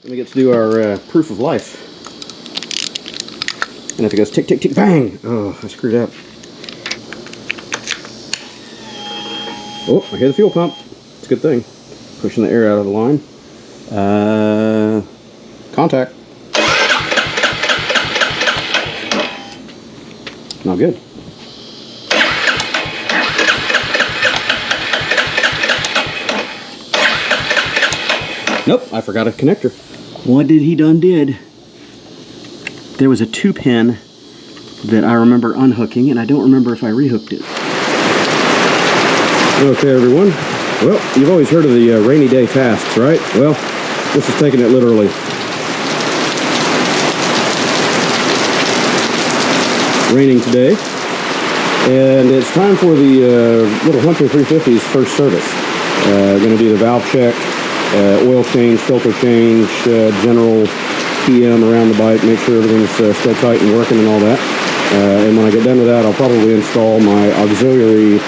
And we get to do our proof of life. And if it goes tick, tick, tick, bang! Oh, I screwed up. Oh, I hear the fuel pump. It's a good thing. Pushing the air out of the line. Contact. Not good. Nope, I forgot a connector. What did he done did? There was a 2-pin that I remember unhooking, and I don't remember if I rehooked it. Okay, everyone. Well, you've always heard of the rainy day tasks, right? Well, this is taking it literally. Raining today, and it's time for the little Hunter 350's first service. Going to do the valve check, oil change, filter change, general PM around the bike, make sure everything's still tight and working and all that. And when I get done with that, I'll probably install my auxiliary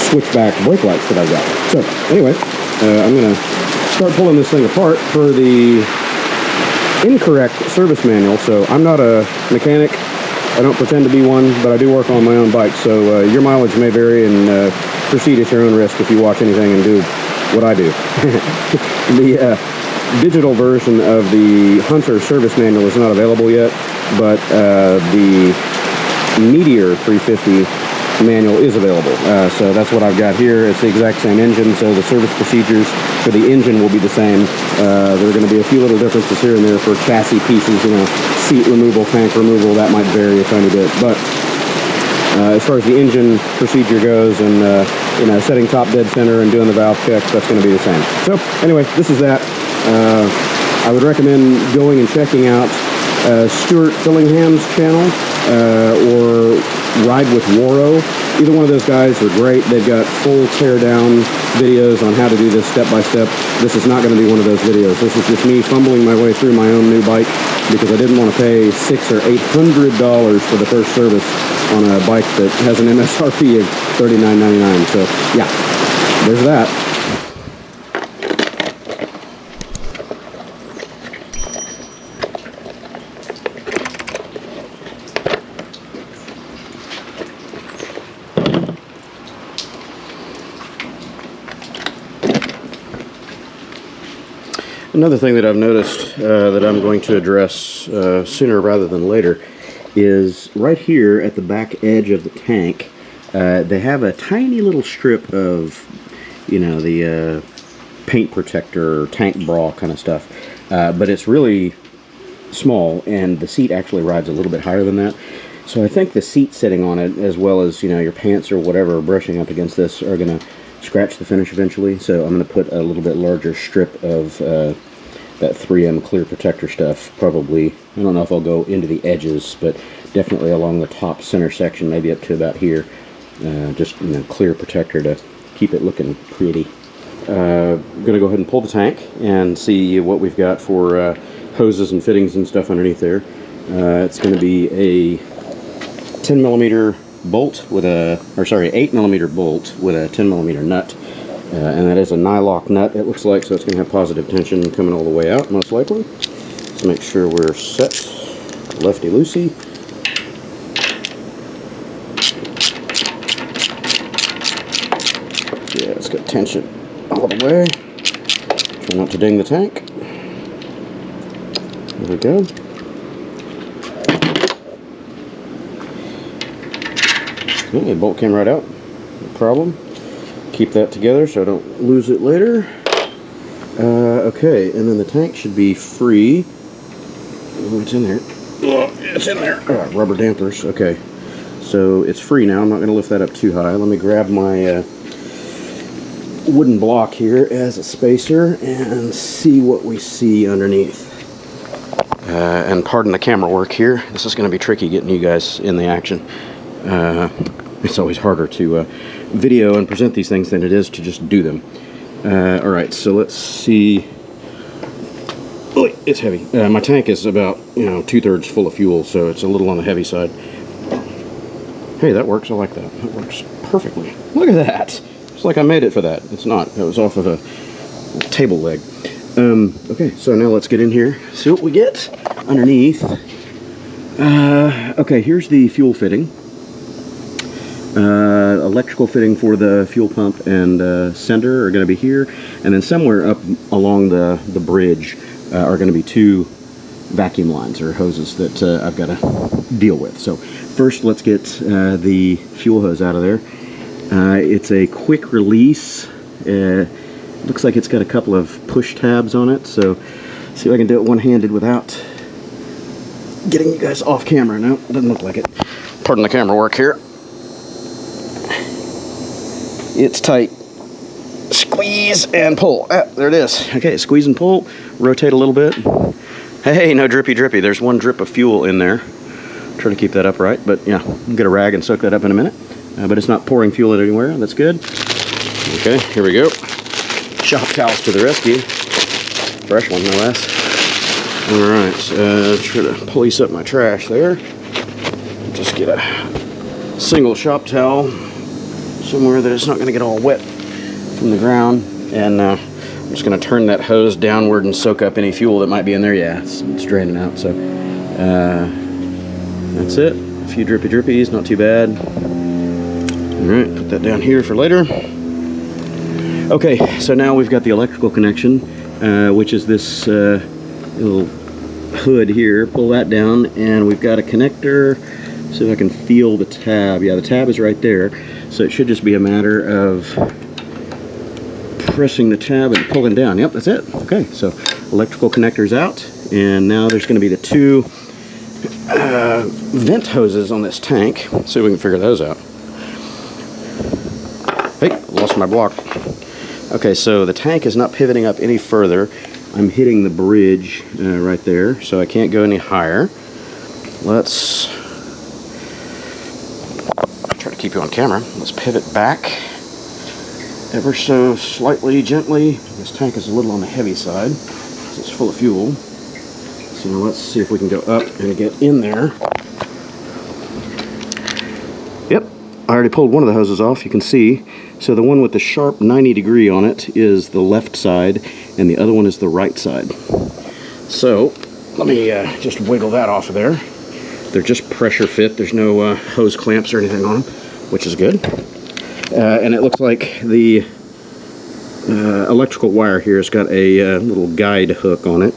switchback brake lights that I've got. So anyway, I'm going to start pulling this thing apart per the incorrect service manual. So I'm not a mechanic. I don't pretend to be one, but I do work on my own bike. So your mileage may vary, and proceed at your own risk if you watch anything and do what I do. The digital version of the Hunter service manual is not available yet, but the Meteor 350 manual is available. So that's what I've got here. It's the exact same engine, so the service procedures for the engine will be the same. There are going to be a few little differences here and there for chassis pieces, you know, seat removal, tank removal, that might vary a tiny bit. But as far as the engine procedure goes, and you know, setting top dead center and doing the valve checks, that's going to be the same. So anyway, this is that. I would recommend going and checking out Stuart Fillingham's channel or Ride with Waro. Either one of those guys are great. They've got full tear-down videos on how to do this step by step. This is not going to be one of those videos. This is just me fumbling my way through my own new bike because I didn't want to pay $600 or $800 for the first service on a bike that has an MSRP of $39.99. So yeah, there's that. Another thing that I've noticed that I'm going to address sooner rather than later is right here at the back edge of the tank, they have a tiny little strip of, you know, the paint protector, tank bra kind of stuff, but it's really small, and the seat actually rides a little bit higher than that. So I think the seat sitting on it, as well as, you know, your pants or whatever brushing up against this, are going to scratch the finish eventually. So I'm going to put a little bit larger strip of that 3M clear protector stuff, probably. I don't know if I'll go into the edges, but definitely along the top center section, maybe up to about here. Just, you know, clear protector to keep it looking pretty. I'm going to go ahead and pull the tank and see what we've got for hoses and fittings and stuff underneath there. It's going to be a 10mm bolt with a, or sorry, 8mm bolt with a 10mm nut, and that is a nylock nut, it looks like, so it's going to have positive tension coming all the way out, most likely. Let's make sure we're set, lefty-loosey. Yeah, it's got tension all the way. Try not to ding the tank. There we go. The bolt came right out, no problem. Keep that together so I don't lose it later. Okay, and then the tank should be free. Oh, it's in there. Oh, it's in there. Oh, rubber dampers. Okay, so it's free now. I'm not going to lift that up too high. Let me grab my wooden block here as a spacer and see what we see underneath. And pardon the camera work here. This is going to be tricky getting you guys in the action. It's always harder to video and present these things than it is to just do them. Alright, so let's see. Oh, it's heavy. My tank is about, you know, 2/3 full of fuel, so it's a little on the heavy side. Hey, that works. I like that. That works perfectly. Look at that. It's like I made it for that. It's not. It was off of a table leg. Okay, so now let's get in here, see what we get underneath. Okay, here's the fuel fitting. Electrical fitting for the fuel pump and sender are going to be here, and then somewhere up along the bridge are going to be two vacuum lines or hoses that I've got to deal with. So first, let's get the fuel hose out of there. It's a quick release. Looks like it's got a couple of push tabs on it, so see if I can do it one-handed without getting you guys off camera. No, doesn't look like it. Pardon the camera work here. It's tight. Squeeze and pull. Ah, there it is. Okay, squeeze and pull. Rotate a little bit. Hey, no drippy. There's one drip of fuel in there. Try to keep that upright, but yeah, I'll get a rag and soak that up in a minute. But it's not pouring fuel anywhere. That's good. Okay, here we go. Shop towels to the rescue. Fresh one, no less. Alright, try to police up my trash there. Just get a single shop towel somewhere that it's not going to get all wet from the ground. And I'm just going to turn that hose downward and soak up any fuel that might be in there. Yeah, it's draining out. So that's it. A few drippies, not too bad. Alright, put that down here for later. Okay, so now we've got the electrical connection, which is this little hood here. Pull that down, and we've got a connector. See if I can feel the tab. Yeah, the tab is right there, so it should just be a matter of pressing the tab and pulling down. Yep, that's it. Okay, so electrical connector's out, and now there's going to be the two vent hoses on this tank. Let's see if we can figure those out. Hey, lost my block. Okay, so the tank is not pivoting up any further. I'm hitting the bridge right there, so I can't go any higher. Let's try to keep you on camera. Let's pivot back ever so slightly, gently. This tank is a little on the heavy side, so it's full of fuel. So let's see if we can go up and get in there. Yep, I already pulled one of the hoses off, you can see. So the one with the sharp 90-degree on it is the left side, and the other one is the right side. So let me just wiggle that off of there. They're just pressure fit. There's no hose clamps or anything on them, which is good. And it looks like the electrical wire here has got a little guide hook on it.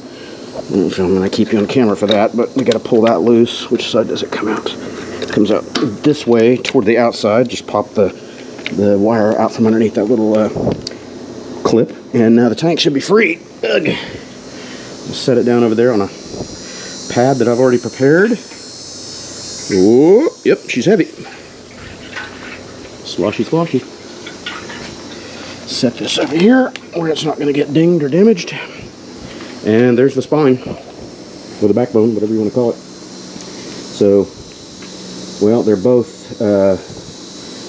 I'm going to keep you on camera for that, but we got to pull that loose. Which side does it come out? It comes out this way toward the outside. Just pop the wire out from underneath that little clip, and now the tank should be free. Ugh. Set it down over there on a pad that I've already prepared. Oh, yep, she's heavy. Sloshy. Set this over here where it's not going to get dinged or damaged. And there's the spine, or the backbone, whatever you want to call it. So, well, they're both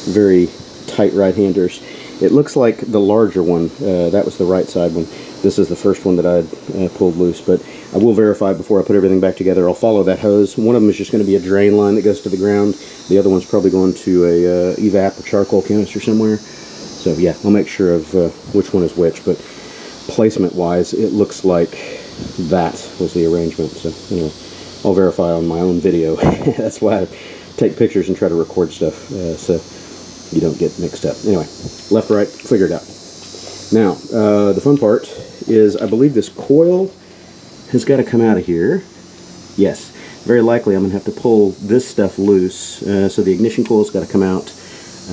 very tight right-handers. It looks like the larger one, that was the right side one. This is the first one that I'd pulled loose, but I will verify before I put everything back together. I'll follow that hose. One of them is just going to be a drain line that goes to the ground. The other one's probably going to a evap or charcoal canister somewhere. So yeah, I'll make sure of which one is which, but placement-wise, it looks like that was the arrangement. So anyway, I'll verify on my own video. That's why I take pictures and try to record stuff, so you don't get mixed up. Anyway, left, right, figure it out. Now, the fun part is I believe this coil has got to come out of here. Yes, very likely I'm going to have to pull this stuff loose, so the ignition coil's got to come out.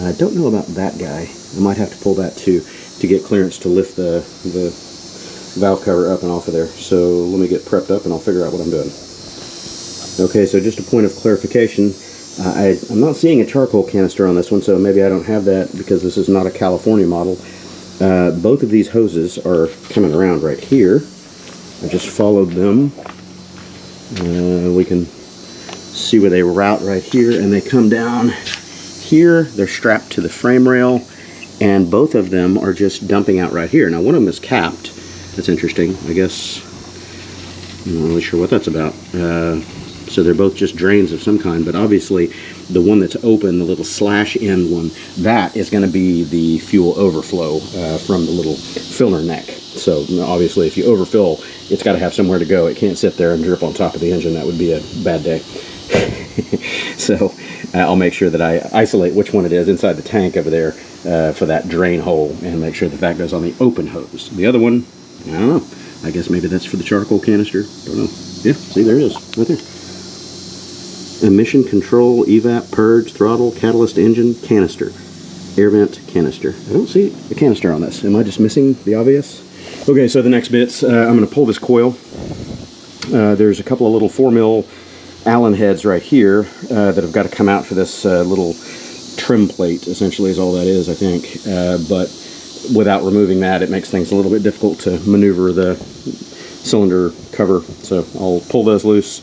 I don't know about that guy. I might have to pull that too to get clearance to lift the valve cover up and off of there. So let me get prepped up and I'll figure out what I'm doing. Okay, so just a point of clarification. I'm not seeing a charcoal canister on this one, so maybe I don't have that because this is not a California model. Both of these hoses are coming around right here. I just followed them. We can see where they route right here, and they come down here. They're strapped to the frame rail, and both of them are just dumping out right here. Now, one of them is capped. That's interesting. I guess I'm not really sure what that's about. So they're both just drains of some kind, but obviously the one that's open, the little slash end one, that is going to be the fuel overflow from the little filler neck. So obviously if you overfill, it's got to have somewhere to go. It can't sit there and drip on top of the engine. That would be a bad day. So I'll make sure that I isolate which one it is inside the tank over there for that drain hole, and make sure that that goes on the open hose. The other one, I don't know. I guess maybe that's for the charcoal canister. Don't know. Yeah, see, there it is, right there. Emission control, evap, purge, throttle, catalyst engine, canister. Air vent, canister. I don't see a canister on this. Am I just missing the obvious? Okay, so the next bits, I'm going to pull this coil. There's a couple of little 4mm Allen heads right here that have got to come out for this little trim plate, essentially is all that is, I think. But without removing that, it makes things a little bit difficult to maneuver the cylinder cover. So I'll pull those loose,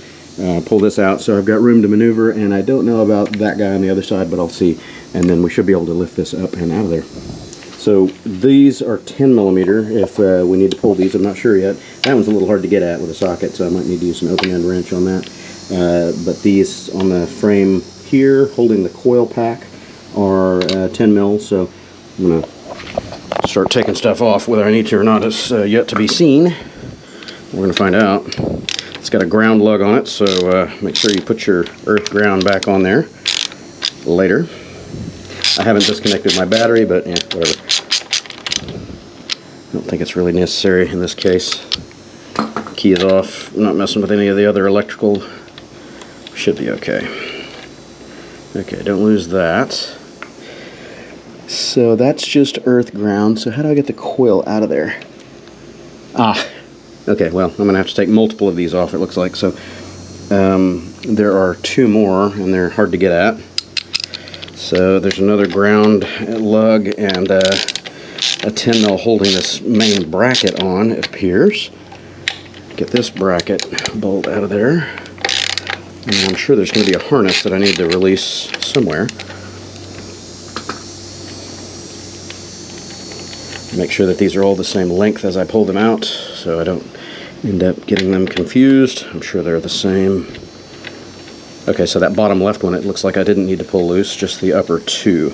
pull this out, so I've got room to maneuver, and I don't know about that guy on the other side, but I'll see. And then we should be able to lift this up and out of there. So these are 10mm if we need to pull these. I'm not sure yet. That one's a little hard to get at with a socket, so I might need to use an open end wrench on that. But these on the frame here, holding the coil pack, are 10mm, so I'm going to start taking stuff off. Whether I need to or not is yet to be seen. We're going to find out. It's got a ground lug on it, so make sure you put your earth ground back on there later. I haven't disconnected my battery, but yeah, whatever. I don't think it's really necessary in this case. Key is off. I'm not messing with any of the other electrical. Should be okay. Okay, don't lose that. So that's just earth ground. So how do I get the coil out of there? Ah, okay, well, I'm going to have to take multiple of these off, it looks like. So there are 2 more, and they're hard to get at. So there's another ground lug and a 10mm holding this main bracket on, it appears. Get this bracket bolt out of there. And I'm sure there's going to be a harness that I need to release somewhere. Make sure that these are all the same length as I pull them out, so I don't end up getting them confused. I'm sure they're the same. Okay, so that bottom left one, it looks like I didn't need to pull loose, just the upper 2.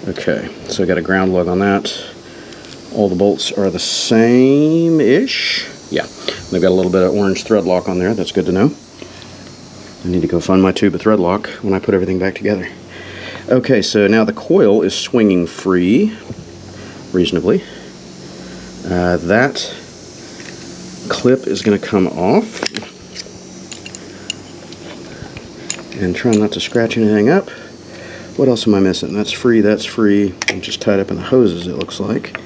Okay, so I got a ground lug on that. All the bolts are the same-ish. Yeah, they've got a little bit of orange thread lock on there. That's good to know. I need to go find my tube of thread lock when I put everything back together. Okay, so now the coil is swinging free, reasonably. That clip is going to come off. And try not to scratch anything up. What else am I missing? That's free, that's free. I'm just tied up in the hoses, it looks like.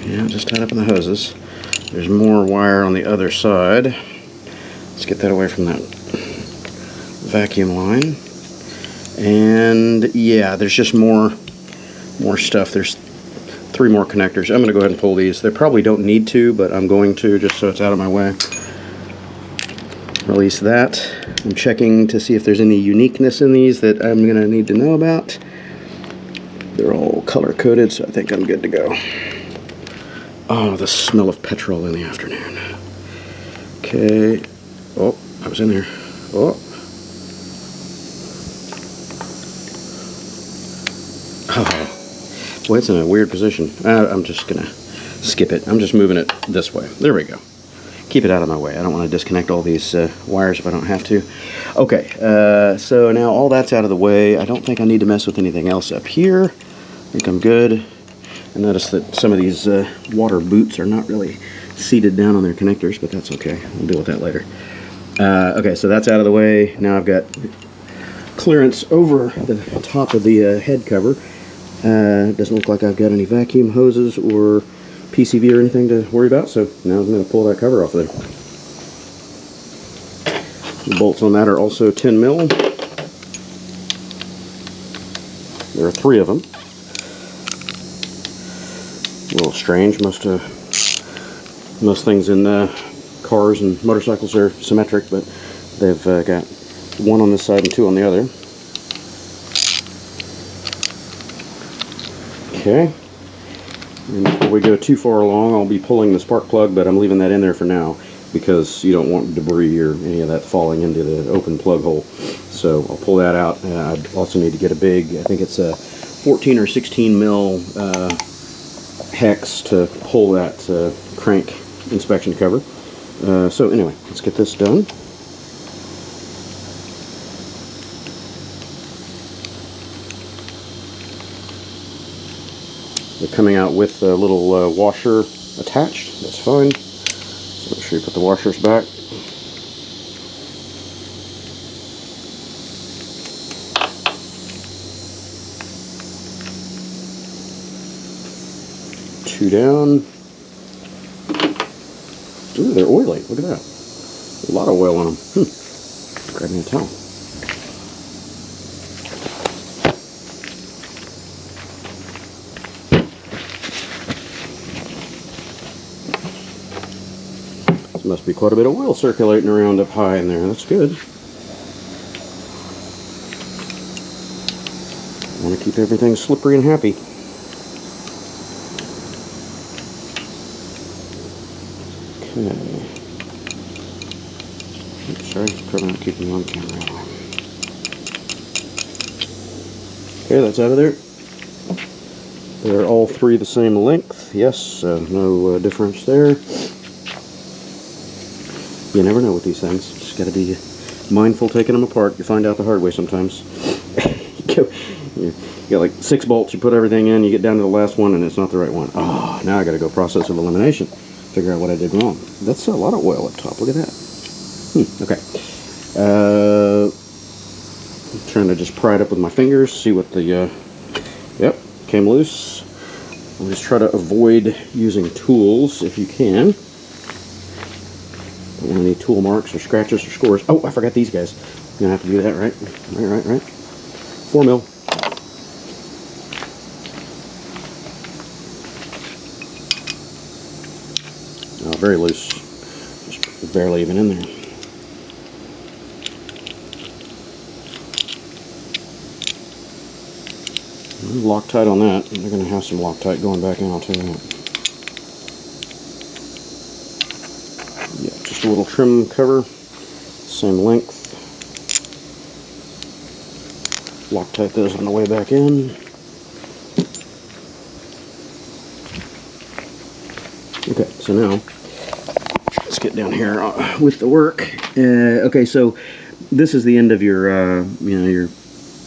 Yeah, just tied up in the hoses. There's more wire on the other side. Let's get that away from that vacuum line. And yeah, there's just more stuff. There's 3 more connectors. I'm going to go ahead and pull these. They probably don't need to, but I'm going to, just so it's out of my way. Release that. I'm checking to see if there's any uniqueness in these that I'm going to need to know about. They're all color-coded, so I think I'm good to go. Oh, the smell of petrol in the afternoon. Okay. Oh, I was in there. Oh. Oh. Boy, it's in a weird position. I'm just going to skip it. I'm just moving it this way. There we go. Keep it out of my way. I don't want to disconnect all these wires if I don't have to. Okay, so now all that's out of the way. I don't think I need to mess with anything else up here. I think I'm good. I noticed that some of these water boots are not really seated down on their connectors, but that's okay. We'll deal with that later. Okay, so that's out of the way. Now I've got clearance over the top of the head cover. Doesn't look like I've got any vacuum hoses or PCV or anything to worry about, so now I'm going to pull that cover off there. The bolts on that are also 10mm. There are 3 of them. A little strange. Most things in cars and motorcycles are symmetric, but they've got 1 on this side and 2 on the other. Okay. And before we go too far along, I'll be pulling the spark plug, but I'm leaving that in there for now because you don't want debris or any of that falling into the open plug hole. So I'll pull that out. I also need to get a big, I think it's a 14 or 16 mil hex to pull that crank inspection cover. So anyway, let's get this done. They're coming out with a little washer attached. That's fine. So make sure you put the washers back. Two down. Ooh, they're oily. Look at that. A lot of oil on them. Grab me a towel. There must be quite a bit of oil circulating around up high in there. That's good. I want to keep everything slippery and happy. Okay. Oops, sorry, probably not keeping you on camera anyway. Okay, that's out of there. They're all three the same length. Yes, no difference there. You never know with these things. Just got to be mindful taking them apart. You find out the hard way sometimes. You got like 6 bolts, you put everything in, you get down to the last one and it's not the right one. Oh, now I got to go process of elimination. Figure out what I did wrong. That's a lot of oil up top. Look at that. Okay. I'm trying to just pry it up with my fingers, see what the, yep, came loose. I'll just try to avoid using tools if you can. Don't want any tool marks or scratches or scores. Oh, I forgot these guys. You're going to have to do that, right? Right. 4 mil. Oh, very loose. Just barely even in there. Loctite on that. They're going to have some Loctite going back in, I'll tell you that. Yeah, just a little trim cover. Same length. Loctite those on the way back in. Okay, so now let's get down here with the work. Okay, so this is the end of your, your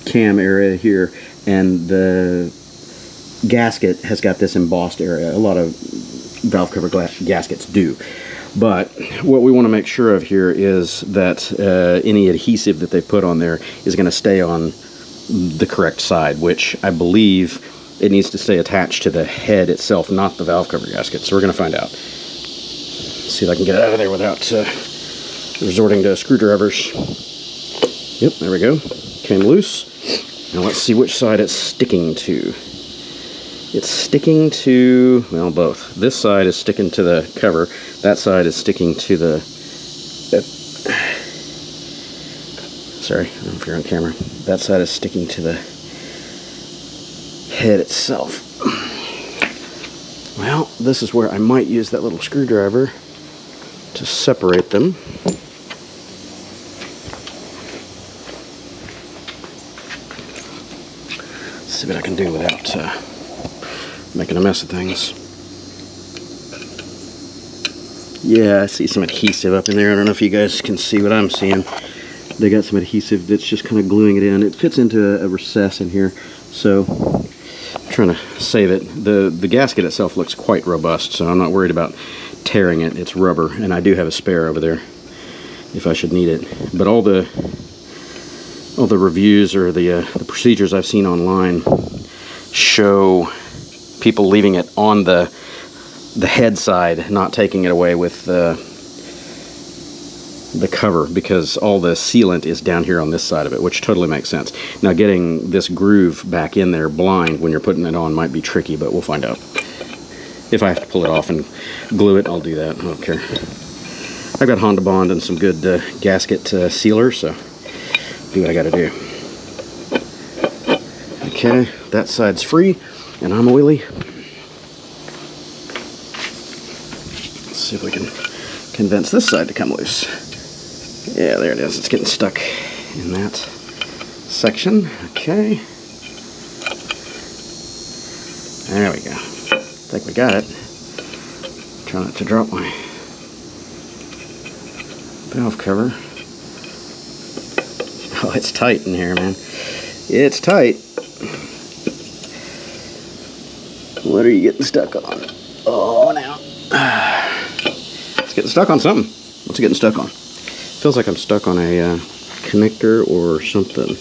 cam area here, and the gasket has got this embossed area. A lot of valve cover gaskets do. But what we want to make sure of here is that any adhesive that they put on there is going to stay on the correct side, which I believe it needs to stay attached to the head itself, not the valve cover gasket. So we're going to find out. Let's see if I can get it out of there without resorting to screwdrivers. Yep, there we go. Came loose. Now let's see which side it's sticking to. It's sticking to, well, both. This side is sticking to the cover. That side is sticking to the... sorry, I don't know if you're on camera. That side is sticking to the head itself. Well, this is where I might use that little screwdriver to separate them. Let's see what I can do without making a mess of things. Yeah, I see some adhesive up in there. I don't know if you guys can see what I'm seeing. They got some adhesive that's just kind of gluing it in. It fits into a recess in here, so I'm trying to save it. The gasket itself looks quite robust, so I'm not worried about tearing it. It's rubber, and I do have a spare over there if I should need it. But all the reviews or the procedures I've seen online show people leaving it on the head side, not taking it away with the cover, because all the sealant is down here on this side of it, which totally makes sense. Now getting this groove back in there blind when you're putting it on might be tricky, but we'll find out. If I have to pull it off and glue it, I'll do that. I don't care. I've got Honda Bond and some good gasket sealer, so do what I gotta do. Okay, that side's free, and I'm oily. Let's see if we can convince this side to come loose. Yeah, there it is. It's getting stuck in that section. Okay. There we go. think we got it. Try not to drop my valve cover. Oh, it's tight in here, man. It's tight. What are you getting stuck on? Oh, now. It's getting stuck on something. What's it getting stuck on? Feels like I'm stuck on a connector or something.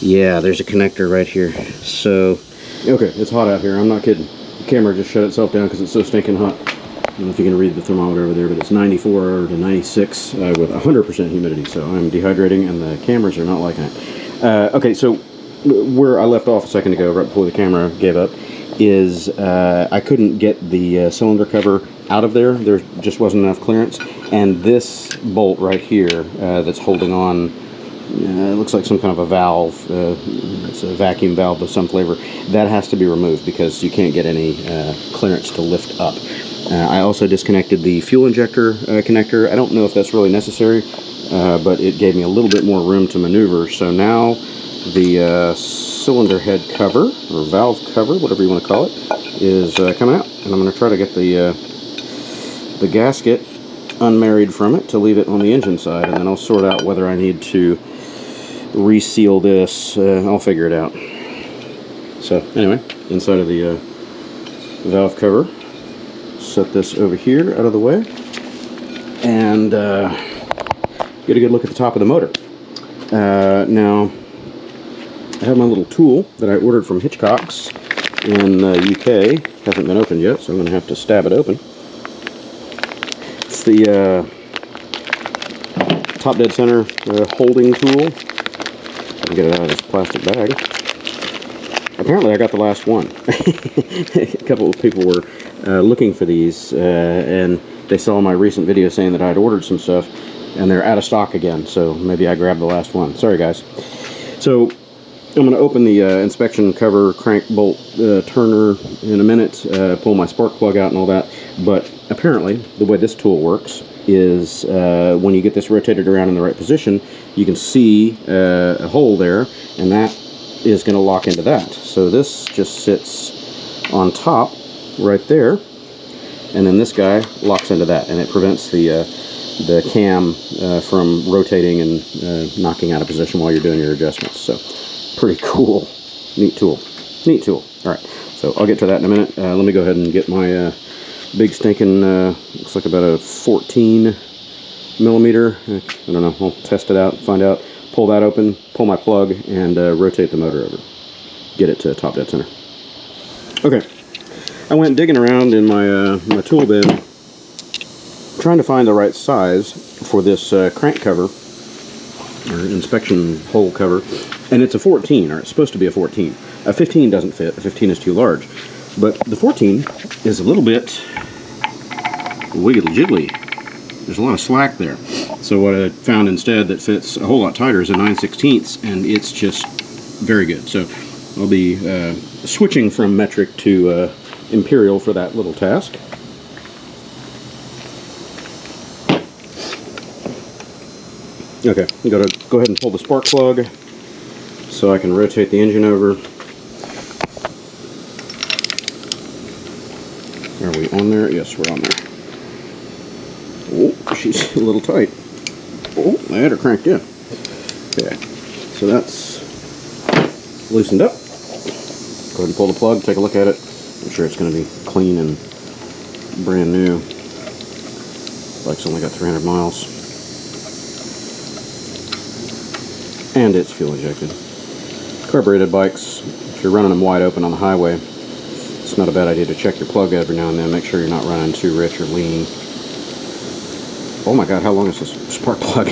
Yeah, there's a connector right here. So, okay, it's hot out here. I'm not kidding. The camera just shut itself down because it's so stinking hot. I don't know if you can read the thermometer over there, but it's 94 to 96 with 100% humidity. So I'm dehydrating, and the cameras are not liking it. Okay, so where I left off a second ago, right before the camera gave up, is I couldn't get the cylinder cover out of there. There just wasn't enough clearance. And this bolt right here that's holding on, it looks like some kind of a valve. It's a vacuum valve of some flavor. That has to be removed because you can't get any clearance to lift up. I also disconnected the fuel injector connector. I don't know if that's really necessary, but it gave me a little bit more room to maneuver. So now the cylinder head cover, or valve cover, whatever you want to call it, is coming out. And I'm going to try to get the gasket unmarried from it to leave it on the engine side, and then I'll sort out whether I need to reseal this. I'll figure it out. So anyway, inside of the valve cover, set this over here out of the way, and get a good look at the top of the motor. Now, I have my little tool that I ordered from Hitchcock's in the UK. Hasn't been opened yet, so I'm going to have to stab it open. It's the top dead center holding tool. I can get it out of this plastic bag. Apparently I got the last one. A couple of people were looking for these, and they saw my recent video saying that I'd ordered some stuff, and they're out of stock again, so maybe I grabbed the last one. Sorry guys. So I'm going to open the inspection cover crank bolt turner in a minute, pull my spark plug out and all that, but apparently the way this tool works is when you get this rotated around in the right position, you can see a hole there, and that is going to lock into that. So this just sits on top right there, and then this guy locks into that, and it prevents the cam from rotating and knocking out of position while you're doing your adjustments. So pretty cool. Neat tool. Neat tool. Alright, so I'll get to that in a minute. Let me go ahead and get my big stinking, looks like about a 14 millimeter. I don't know. I'll test it out, find out. Pull that open, pull my plug, and rotate the motor over. Get it to top dead center. Okay. I went digging around in my, my tool bin, trying to find the right size for this crank cover, or inspection hole cover, and it's a 14, or it's supposed to be a 14. A 15 doesn't fit. A 15 is too large. But the 14 is a little bit wiggly jiggly. There's a lot of slack there. So what I found instead that fits a whole lot tighter is a 9/16, and it's just very good. So I'll be switching from metric to imperial for that little task. Okay, I'm going to go ahead and pull the spark plug so I can rotate the engine over. Are we on there? Yes, we're on there. Oh, she's a little tight. Oh, I had her cranked in. Okay, so that's loosened up. Go ahead and pull the plug, take a look at it. I'm sure it's going to be clean and brand new. Bike's only got 300 miles. And it's fuel injected. Carbureted bikes, if you're running them wide open on the highway, it's not a bad idea to check your plug every now and then. Make sure you're not running too rich or lean. Oh my god, how long is this spark plug?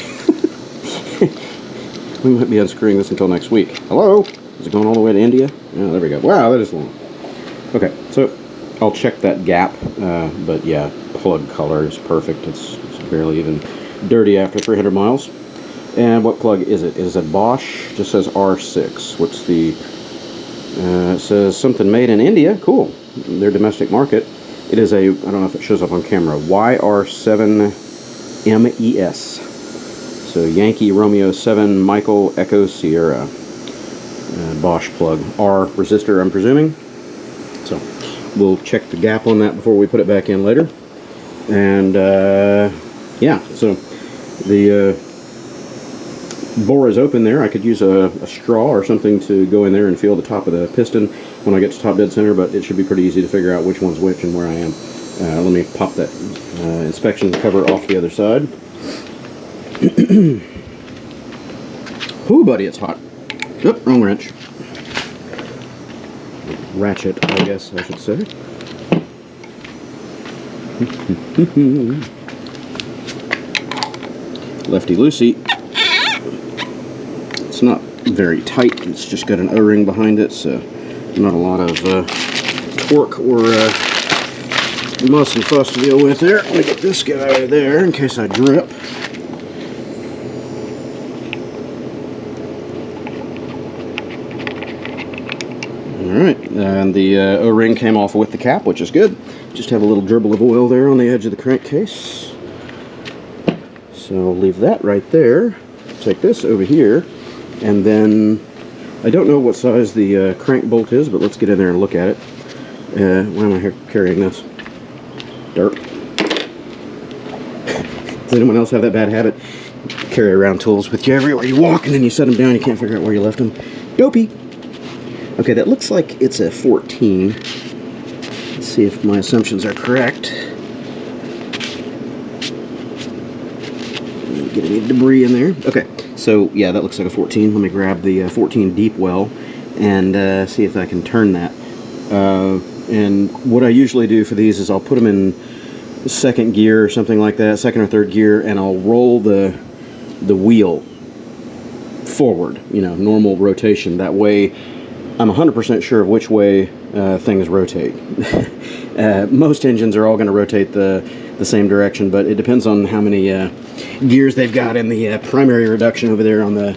We might be unscrewing this until next week. Hello? Is it going all the way to India? Yeah, there we go. Wow, that is long. Okay, so I'll check that gap, but yeah, plug color is perfect. It's barely even dirty after 300 miles. And what plug is it? It is a Bosch. It just says R6. What's the... it says something made in India. Cool. Their domestic market. It is a... I don't know if it shows up on camera. YR7MES. So Yankee Romeo 7 Michael Echo Sierra. Bosch plug. R resistor, I'm presuming. So we'll check the gap on that before we put it back in later. And yeah, so the bore is open there. I could use a straw or something to go in there and feel the top of the piston when I get to top dead center, but it should be pretty easy to figure out which one's which and where I am. Let me pop that inspection cover off the other side. Ooh, buddy, it's hot. Oop, wrong wrench. Ratchet, I guess I should say. Lefty loosey. It's not very tight. It's just got an O-ring behind it, so not a lot of torque or muss and fuss to deal with there. Let me get this guy out of there in case I drip. Alright, and the O-ring came off with the cap, which is good. Just have a little dribble of oil there on the edge of the crankcase. So I'll leave that right there. Take this over here, and then I don't know what size the crank bolt is, but let's get in there and look at it. Why am I here carrying this? Dirt. Does anyone else have that bad habit? Carry around tools with you everywhere you walk, and then you set them down, you can't figure out where you left them. Dopey! Okay, that looks like it's a 14. Let's see if my assumptions are correct. Get any debris in there. Okay, so yeah, that looks like a 14. Let me grab the 14 deep well and see if I can turn that. And what I usually do for these is I'll put them in second gear or something like that, second or third gear, and I'll roll the wheel forward, you know, normal rotation. That way I'm 100% sure of which way things rotate. Most engines are all going to rotate the same direction, but it depends on how many gears they've got in the primary reduction over there on the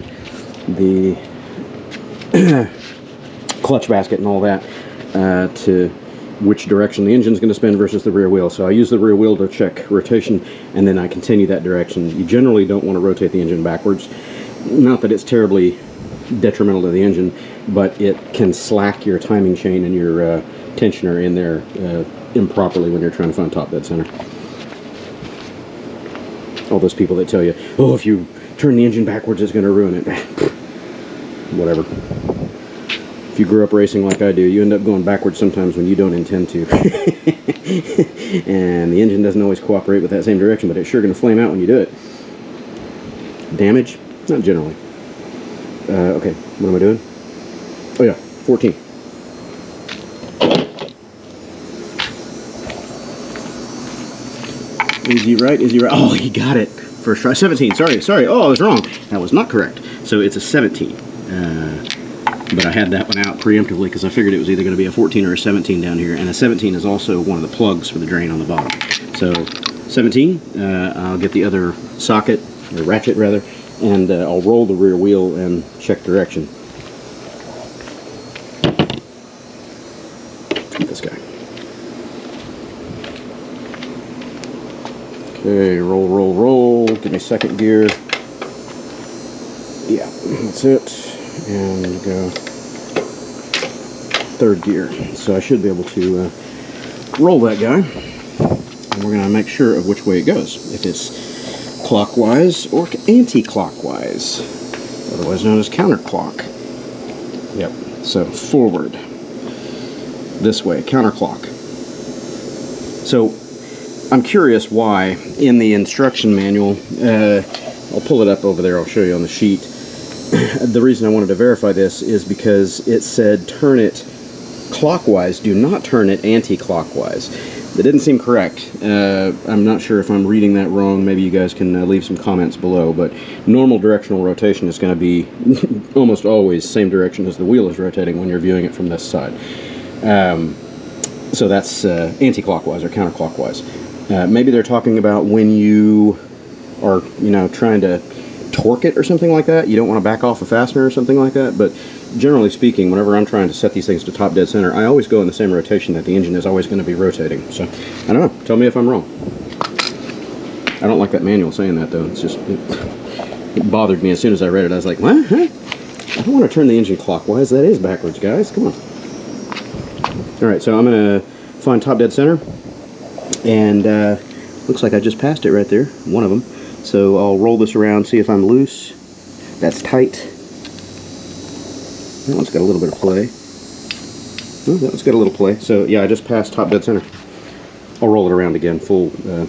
clutch basket and all that, to which direction the engine's going to spin versus the rear wheel. So I use the rear wheel to check rotation, and then I continue that direction. You generally don't want to rotate the engine backwards. Not that it's terribly detrimental to the engine, but it can slack your timing chain and your tensioner in there improperly when you're trying to find top dead center. All those people that tell you, oh, if you turn the engine backwards, it's going to ruin it. Whatever. If you grew up racing like I do, you end up going backwards sometimes when you don't intend to. And the engine doesn't always cooperate with that same direction, but it's sure going to flame out when you do it. Damage? Not generally. Okay, what am I doing? Oh yeah, 14. Easy right, easy right. Oh, you got it. First try. 17, sorry. Oh, I was wrong. That was not correct. So it's a 17. But I had that one out preemptively because I figured it was either going to be a 14 or a 17 down here. And a 17 is also one of the plugs for the drain on the bottom. So 17, I'll get the other socket, or ratchet rather, and I'll roll the rear wheel and check direction. This guy. Okay, roll. Give me second gear. Yeah, that's it. And go third gear. So I should be able to roll that guy. And we're going to make sure of which way it goes. If it's clockwise or anti-clockwise, otherwise known as counterclock. Yep, so forward. This way, counterclock. So I'm curious why in the instruction manual, I'll pull it up over there, I'll show you on the sheet. The reason I wanted to verify this is because it said turn it clockwise, do not turn it anti-clockwise. That didn't seem correct. I'm not sure if I'm reading that wrong. Maybe you guys can leave some comments below, but normal directional rotation is going to be almost always same direction as the wheel is rotating when you're viewing it from this side. So that's anti-clockwise or counterclockwise. Maybe they're talking about when you are, trying to torque it or something like that. You don't want to back off a fastener or something like that, but generally speaking, whenever I'm trying to set these things to top dead center, I always go in the same rotation that the engine is always going to be rotating. So, I don't know. Tell me if I'm wrong. I don't like that manual saying that, though. It's just, it bothered me as soon as I read it. I was like, what? Huh? I don't want to turn the engine clockwise. That is backwards, guys. Come on. Alright, so I'm going to find top dead center, and looks like I just passed it right there, one of them. So I'll roll this around, see if I'm loose. That's tight. That one's got a little bit of play. Oh, that one's got a little play. So yeah, I just passed top dead center. I'll roll it around again, full, 2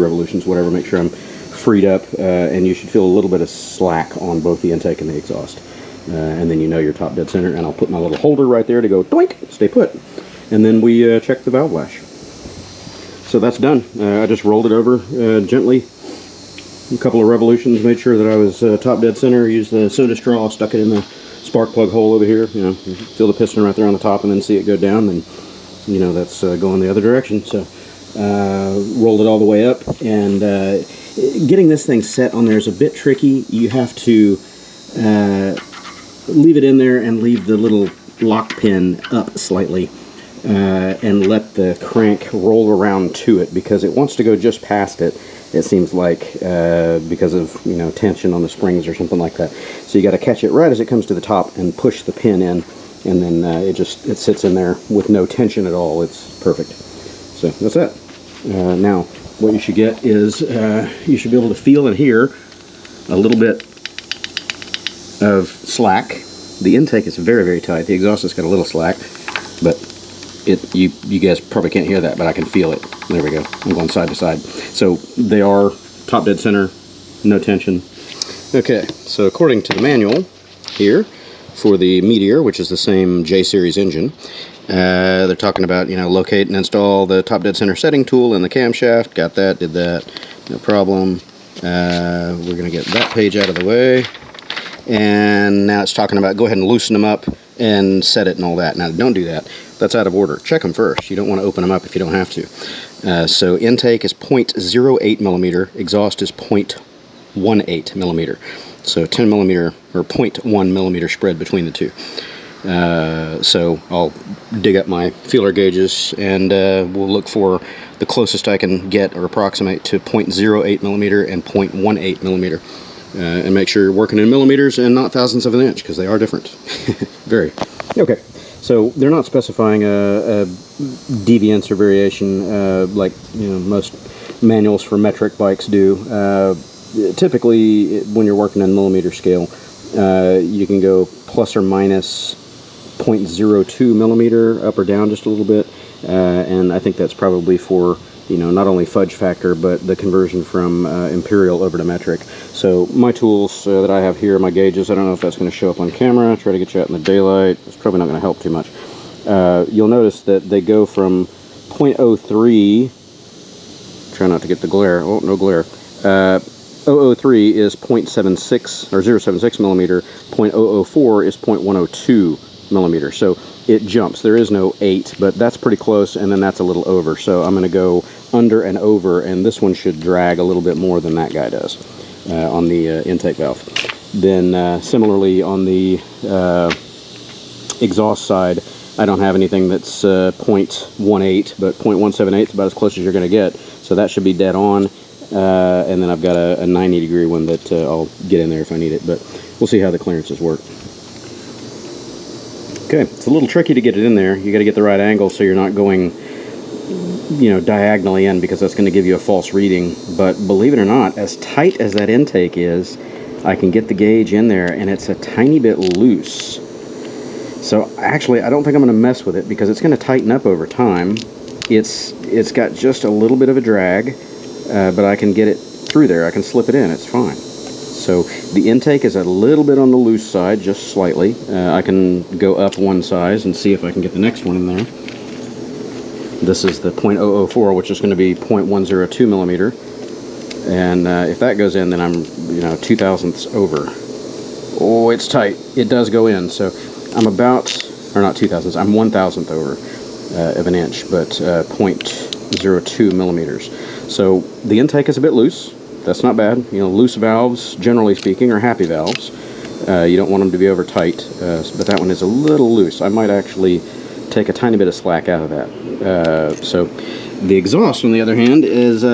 revolutions, whatever, make sure I'm freed up, and you should feel a little bit of slack on both the intake and the exhaust. And then you know you're top dead center, and I'll put my little holder right there to go doink, stay put. And then we check the valve lash. So that's done. I just rolled it over gently, a couple of revolutions, made sure that I was top dead center, used the soda straw, stuck it in the spark plug hole over here, you know, feel the piston right there on the top and then see it go down, then you know that's going the other direction. So rolled it all the way up, and getting this thing set on there is a bit tricky. You have to leave it in there and leave the little lock pin up slightly, and let the crank roll around to it, because it wants to go just past it, it seems like, because of, you know, tension on the springs or something like that. So you got to catch it right as it comes to the top and push the pin in, and then it sits in there with no tension at all. It's perfect. So that's it. Now what you should get is you should be able to feel and hear a little bit of slack. The intake is very, very tight. The exhaust has got a little slack, but you guys probably can't hear that, but I can feel it. There we go. I'm going side to side. So they are top dead center, no tension. Okay, so according to the manual here for the Meteor, which is the same J-series engine, they're talking about, you know, locate and install the top dead center setting tool in the camshaft. Got that, did that, no problem. We're going to get that page out of the way. And now it's talking about go ahead and loosen them up and set it and all that. Now don't do that. That's out of order. Check them first. You don't want to open them up if you don't have to. So intake is 0.08 millimeter. Exhaust is 0.18 millimeter. So 10 millimeter or 0.1 millimeter spread between the two. So I'll dig up my feeler gauges, and we'll look for the closest I can get or approximate to 0.08 millimeter and 0.18 millimeter. And make sure you're working in millimeters and not thousandths of an inch, because they are different. Very. Okay, so they're not specifying a deviance or variation like, you know, most manuals for metric bikes do. Typically, when you're working in millimeter scale, you can go plus or minus 0.02 millimeter up or down just a little bit, and I think that's probably for, you know, not only fudge factor, but the conversion from imperial over to metric. So my tools that I have here, my gauges, I don't know if that's going to show up on camera. Try to get you out in the daylight. It's probably not going to help too much. You'll notice that they go from 0.03, try not to get the glare, oh, no glare. 003 is 0.76 or 0.76 millimeter, 0.004 is 0.102 millimeter. So it jumps. There is no 8, but that's pretty close, and then that's a little over. So I'm going to go under and over, and this one should drag a little bit more than that guy does on the intake valve. Then similarly on the exhaust side, I don't have anything that's 0.18, but 0.178 is about as close as you're going to get. So that should be dead on. And then I've got a 90 degree one that I'll get in there if I need it, but we'll see how the clearances work. Okay, it's a little tricky to get it in there. You got to get the right angle so you're not going, you know, diagonally in, because that's going to give you a false reading. But believe it or not, as tight as that intake is, I can get the gauge in there, and it's a tiny bit loose. So actually, I don't think I'm going to mess with it, because it's going to tighten up over time. It's got just a little bit of a drag, but I can get it through there. I can slip it in. It's fine. So the intake is a little bit on the loose side, just slightly. I can go up one size and see if I can get the next one in there. This is the 0.004, which is going to be 0.102 millimeter. And if that goes in, then I'm, you know, 0.02 over. Oh, it's tight. It does go in. So I'm about, or not 0.02, I'm 1,000th over of an inch, but 0.02 millimeters. So the intake is a bit loose. That's not bad. You know, loose valves, generally speaking, are happy valves. You don't want them to be over tight, but that one is a little loose. I might actually take a tiny bit of slack out of that. So the exhaust, on the other hand, is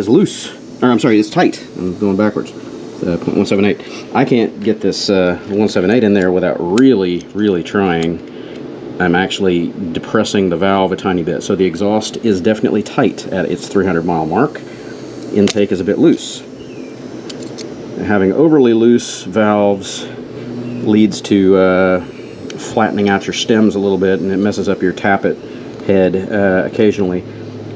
loose. Or I'm sorry, it's tight. I'm going backwards. 0.178. I can't get this 178 in there without really, really trying. I'm actually depressing the valve a tiny bit. So the exhaust is definitely tight at its 300 mile mark. Intake is a bit loose. Having overly loose valves leads to flattening out your stems a little bit, and it messes up your tappet head occasionally.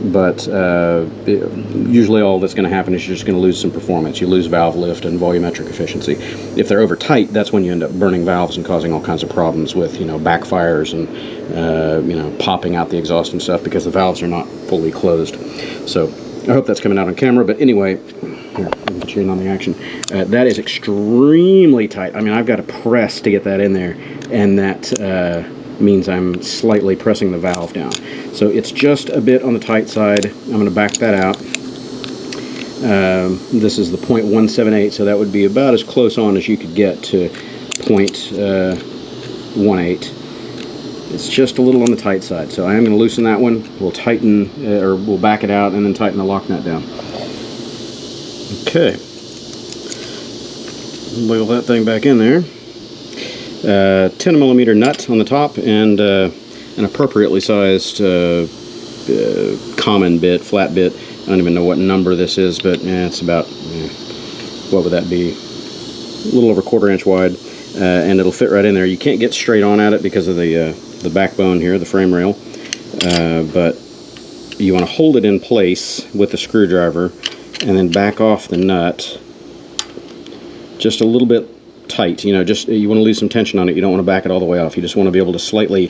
But usually all that's going to happen is you're just going to lose some performance. You lose valve lift and volumetric efficiency. If they're over tight, that's when you end up burning valves and causing all kinds of problems with, you know, backfires and you know, popping out the exhaust and stuff because the valves are not fully closed. So I hope that's coming out on camera. But anyway, here, I'll get you in on the action. That is extremely tight. I mean, I've got to press to get that in there, and that means I'm slightly pressing the valve down. So it's just a bit on the tight side. I'm going to back that out. This is the 0.178, so that would be about as close on as you could get to 0.18. It's just a little on the tight side, so I am going to loosen that one. We'll tighten, or we'll back it out and then tighten the lock nut down. Okay. Wiggle that thing back in there. 10mm nut on the top, and an appropriately sized common bit, flat bit. I don't even know what number this is, but it's about, what would that be? A little over 1/4 inch wide, and it'll fit right in there. You can't get straight on at it because of the backbone here, the frame rail, but you want to hold it in place with the screwdriver and then back off the nut just a little bit tight. You know, just you want to leave some tension on it. You don't want to back it all the way off. You just want to be able to slightly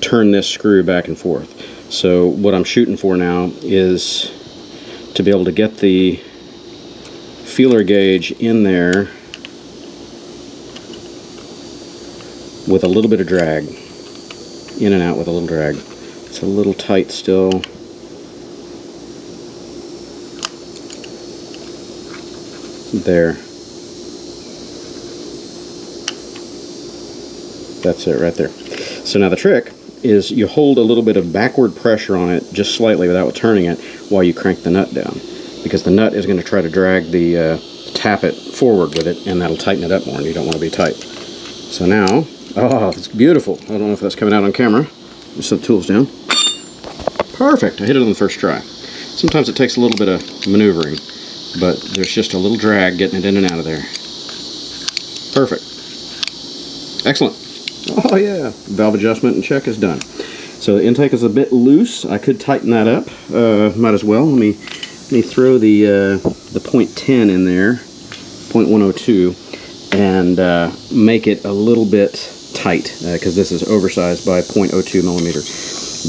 turn this screw back and forth. So what I'm shooting for now is to be able to get the feeler gauge in there with a little bit of drag, in and out with a little drag. It's a little tight still. There. That's it right there. So now the trick is you hold a little bit of backward pressure on it, just slightly without turning it, while you crank the nut down, because the nut is going to try to drag the tappet forward with it, and that'll tighten it up more, and you don't want to be tight. So now, oh, it's beautiful. I don't know if that's coming out on camera. Just set the tools down. Perfect. I hit it on the first try. Sometimes it takes a little bit of maneuvering, but there's just a little drag getting it in and out of there. Perfect. Excellent. Oh yeah, valve adjustment and check is done. So the intake is a bit loose. I could tighten that up. Might as well. Let me throw the 0.10 in there, 0.102, and make it a little bit tight because this is oversized by 0.02 millimeter.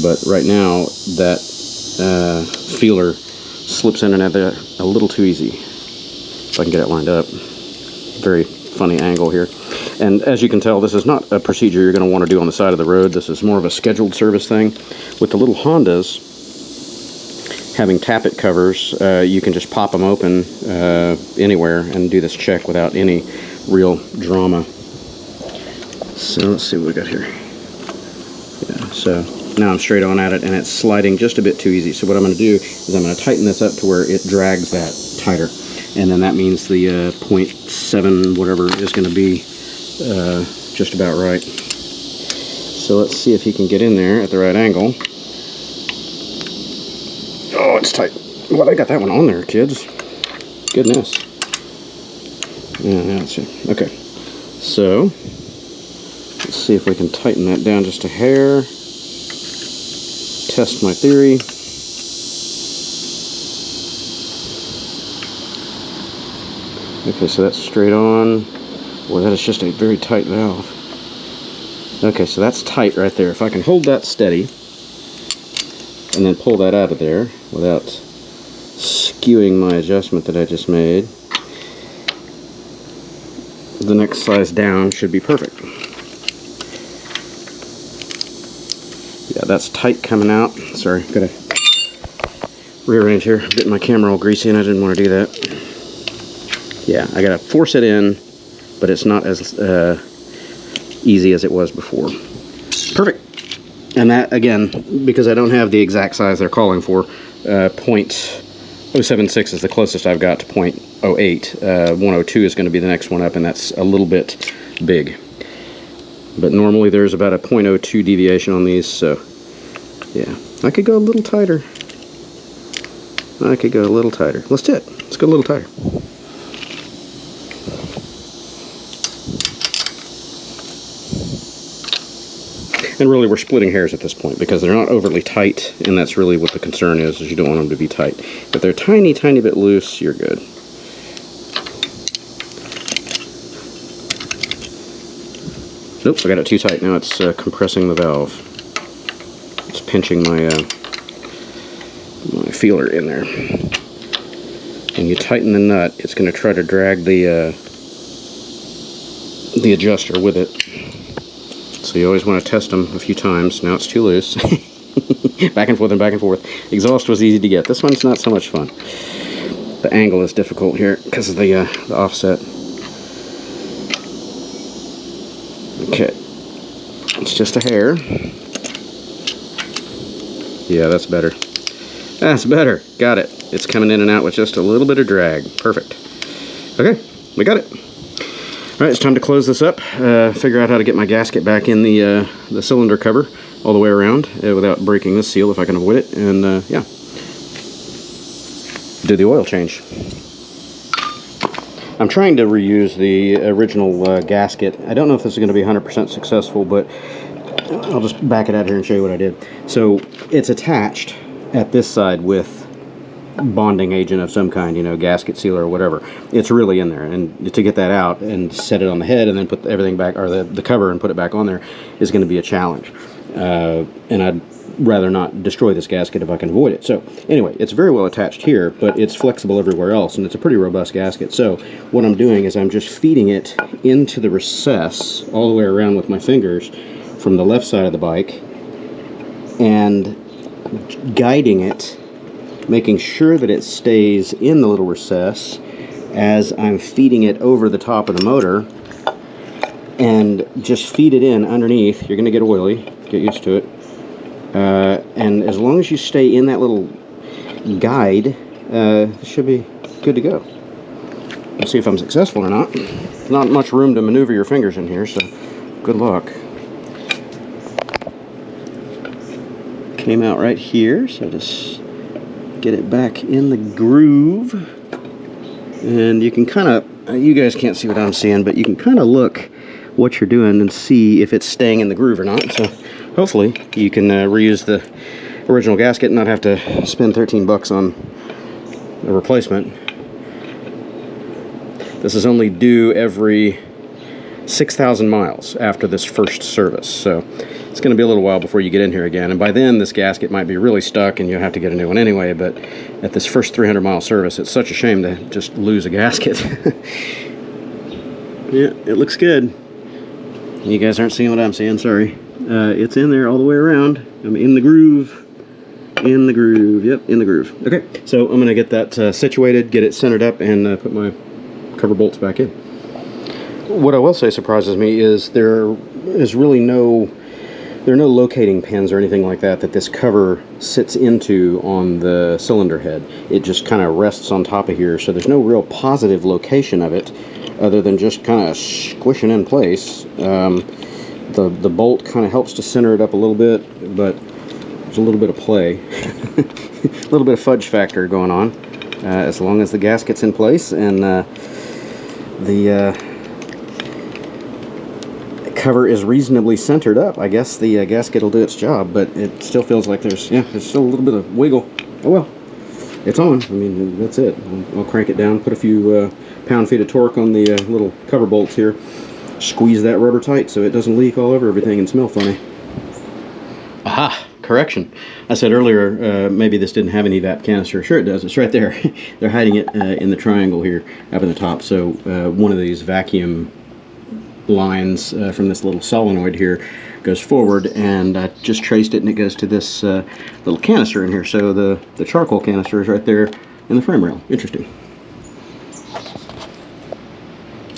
But right now that feeler slips in and out there a little too easy. If I can get it lined up. Very funny angle here. And as you can tell, this is not a procedure you're going to want to do on the side of the road. This is more of a scheduled service thing. With the little Hondas having tappet covers, you can just pop them open anywhere and do this check without any real drama. So let's see what we got here. Yeah, so now I'm straight on at it, and it's sliding just a bit too easy. So what I'm going to do is I'm going to tighten this up to where it drags that tighter. And then that means the 0.7 whatever is going to be just about right. So let's see if he can get in there at the right angle. Oh, it's tight. Well, I got that one on there, kids. Goodness. Yeah, now let's see. Okay. So let's see if we can tighten that down just a hair. Test my theory. Okay, so that's straight on. Boy, that is just a very tight valve. Okay, so that's tight right there. If I can hold that steady and then pull that out of there without skewing my adjustment that I just made, the next size down should be perfect. Yeah, that's tight coming out. Sorry, gotta rearrange here. I'm getting my camera all greasy and I didn't want to do that. Yeah, I gotta force it in, but it's not as easy as it was before. Perfect. And that, again, because I don't have the exact size they're calling for, 0.076 is the closest I've got to 0.08. 102 is going to be the next one up, and that's a little bit big. But normally there's about a 0.02 deviation on these, so yeah. I could go a little tighter. I could go a little tighter. Let's do it. Let's go a little tighter. And really we're splitting hairs at this point because they're not overly tight, and that's really what the concern is you don't want them to be tight. If they're tiny bit loose, you're good. Nope, I got it too tight. Now it's compressing the valve. It's pinching my my feeler in there. When you tighten the nut, it's going to try to drag the adjuster with it. So you always want to test them a few times. Now it's too loose. Back and forth and back and forth. Exhaust was easy to get. This one's not so much fun. The angle is difficult here because of the offset. Okay. It's just a hair. Yeah, that's better. That's better. Got it. It's coming in and out with just a little bit of drag. Perfect. Okay, we got it. Alright, it's time to close this up, figure out how to get my gasket back in the cylinder cover all the way around without breaking this seal if I can avoid it, and yeah, do the oil change. I'm trying to reuse the original gasket. I don't know if this is going to be 100% successful, but I'll just back it out here and show you what I did. So it's attached at this side with bonding agent of some kind, you know, gasket sealer or whatever. It's really in there, and to get that out and set it on the head and then put everything back, or the cover, and put it back on there is going to be a challenge. And I'd rather not destroy this gasket if I can avoid it. So anyway, it's very well attached here, but it's flexible everywhere else, and it's a pretty robust gasket. So what I'm doing is I'm just feeding it into the recess all the way around with my fingers from the left side of the bike and guiding it, making sure that it stays in the little recess as I'm feeding it over the top of the motor, and just feed it in underneath. You're going to get oily, get used to it, and as long as you stay in that little guide, it should be good to go. We'll see if I'm successful or not. Not much room to maneuver your fingers in here, so good luck. Came out right here, so just get it back in the groove, and you can kind of, you guys can't see what I'm seeing, but you can kind of look what you're doing and see if it's staying in the groove or not. So hopefully you can reuse the original gasket and not have to spend 13 bucks on a replacement. This is only due every 6,000 miles after this first service, so it's going to be a little while before you get in here again, and by then this gasket might be really stuck and you'll have to get a new one anyway. But at this first 300-mile service, it's such a shame to just lose a gasket. Yeah, it looks good. You guys aren't seeing what I'm seeing, sorry. It's in there all the way around. I'm in the groove. In the groove, yep, in the groove. Okay, so I'm going to get that situated, get it centered up, and put my cover bolts back in. What I will say surprises me is there is really there are no locating pins or anything like that this cover sits into on the cylinder head. It just kind of rests on top of here, so there's no real positive location of it other than just kind of squishing in place. The bolt kind of helps to center it up a little bit, but there's a little bit of play. A little bit of fudge factor going on, as long as the gasket's in place and the cover is reasonably centered up. I guess the gasket will do its job, but it still feels like there's still a little bit of wiggle. Oh well, it's on. I mean, that's it. I'll crank it down, put a few pound-feet of torque on the little cover bolts here, squeeze that rubber tight so it doesn't leak all over everything and smell funny. Aha! Correction. I said earlier maybe this didn't have an evap canister. Sure it does. It's right there. They're hiding it in the triangle here up in the top. So one of these vacuum lines from this little solenoid here goes forward, and I just traced it, and it goes to this little canister in here. So the charcoal canister is right there in the frame rail. Interesting.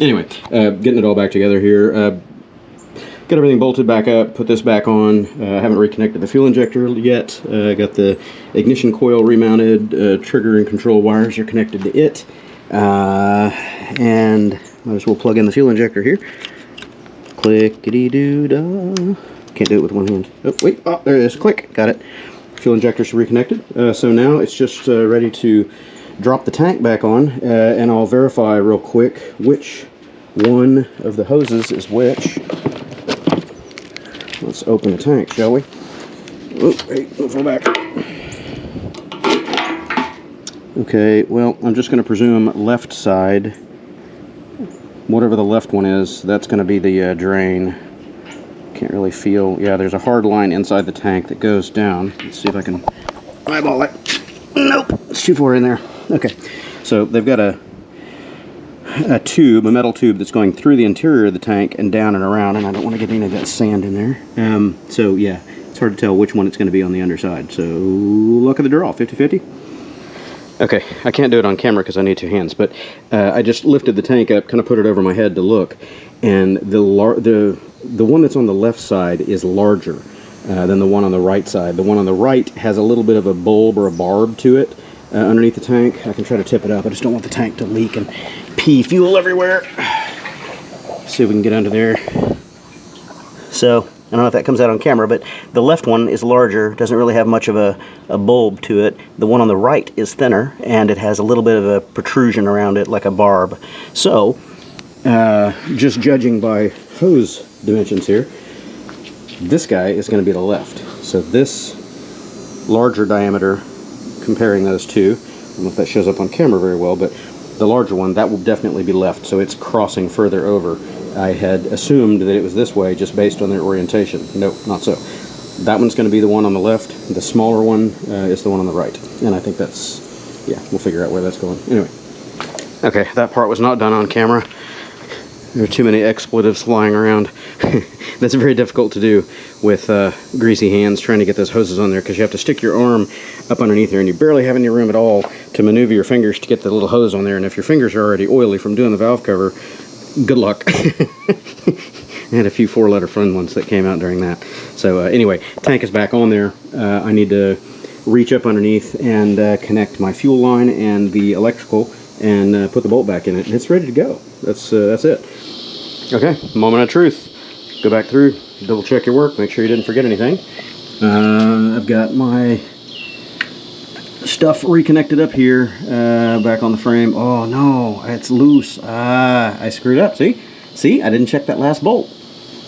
Anyway, getting it all back together here. Got everything bolted back up, put this back on. I haven't reconnected the fuel injector yet. Got the ignition coil remounted. Trigger and control wires are connected to it. And might as well plug in the fuel injector here. Clickety-doo-dah. Can't do it with one hand. Oh, wait. Oh, there it is. Click. Got it. Fuel injectors reconnected. So now it's just ready to drop the tank back on, and I'll verify real quick which one of the hoses is which. Let's open the tank, shall we? Oh, hey, let's go back. Okay, well, I'm just going to presume left side. Whatever the left one is, that's going to be the drain. Can't really feel. Yeah, there's a hard line inside the tank that goes down. Let's see if I can eyeball it. Nope, it's too far in there. Okay, so they've got a tube, a metal tube that's going through the interior of the tank and down and around, and I don't want to get any of that sand in there. So yeah, it's hard to tell which one it's going to be on the underside. So luck of the draw, 50-50. Okay, I can't do it on camera because I need two hands, but I just lifted the tank up, kind of put it over my head to look, and the one that's on the left side is larger than the one on the right side. The one on the right has a little bit of a bulb or a barb to it underneath the tank. I can try to tip it up. I just don't want the tank to leak and pee fuel everywhere. See if we can get under there. So, I don't know if that comes out on camera, but the left one is larger, doesn't really have much of a bulb to it. The one on the right is thinner, and it has a little bit of a protrusion around it, like a barb. So, just judging by hose dimensions here, this guy is going to be the left. So this larger diameter, comparing those two, I don't know if that shows up on camera very well, but the larger one, that will definitely be left, so it's crossing further over. I had assumed that it was this way just based on their orientation. Nope, not so. That one's going to be the one on the left. The smaller one is the one on the right. And I think that's, yeah, we'll figure out where that's going. Anyway. Okay, that part was not done on camera. There are too many expletives flying around. That's very difficult to do with greasy hands trying to get those hoses on there, because you have to stick your arm up underneath there and you barely have any room at all to maneuver your fingers to get the little hose on there. And if your fingers are already oily from doing the valve cover, good luck. I had a few four-letter fun ones that came out during that. So anyway, tank is back on there. I need to reach up underneath and connect my fuel line and the electrical and put the bolt back in it. It's ready to go. That's it. Okay, moment of truth. Go back through, double check your work, make sure you didn't forget anything. I've got my stuff reconnected up here, back on the frame. Oh no, it's loose. I screwed up. See, I didn't check that last bolt.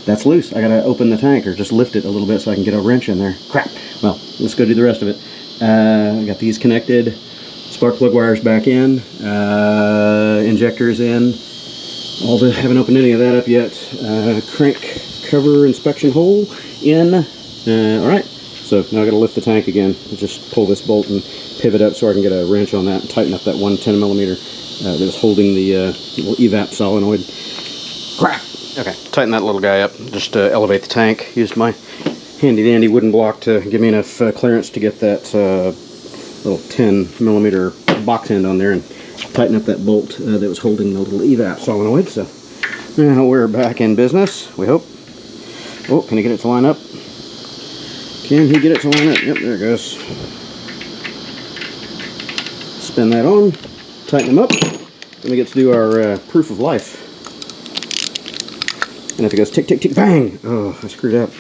That's loose. I gotta open the tank or just lift it a little bit so I can get a wrench in there. Crap. Well, let's go do the rest of it. I got these connected, spark plug wires back in, injectors in. Haven't opened any of that up yet. Crank cover inspection hole in. Alright, so now I gotta lift the tank again. Just pull this bolt and pivot up so I can get a wrench on that and tighten up that 110mm that was holding the little evap solenoid. Crap! Okay, tighten that little guy up. Just elevate the tank. Used my handy dandy wooden block to give me enough clearance to get that little 10mm box end on there and tighten up that bolt that was holding the little evap solenoid. So now we're back in business, we hope. Oh, can he get it to line up? Can he get it to line up? Yep, there it goes. Spin that on, tighten them up, and we get to do our proof of life. And if it goes tick, tick, tick, bang! Oh, I screwed up.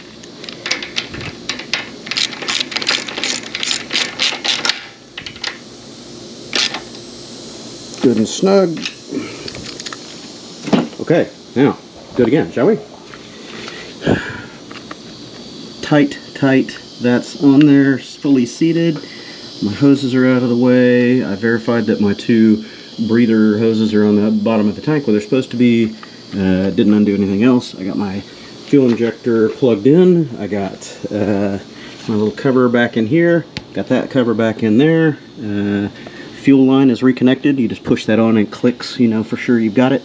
Good and snug. Okay, now, do it again, shall we? Tight, tight. That's on there, fully seated. My hoses are out of the way. I verified that my two breather hoses are on the bottom of the tank where they're supposed to be. Didn't undo anything else. I got my fuel injector plugged in. I got my little cover back in here. Got that cover back in there. Fuel line is reconnected. You just push that on and it clicks, you know, for sure you've got it.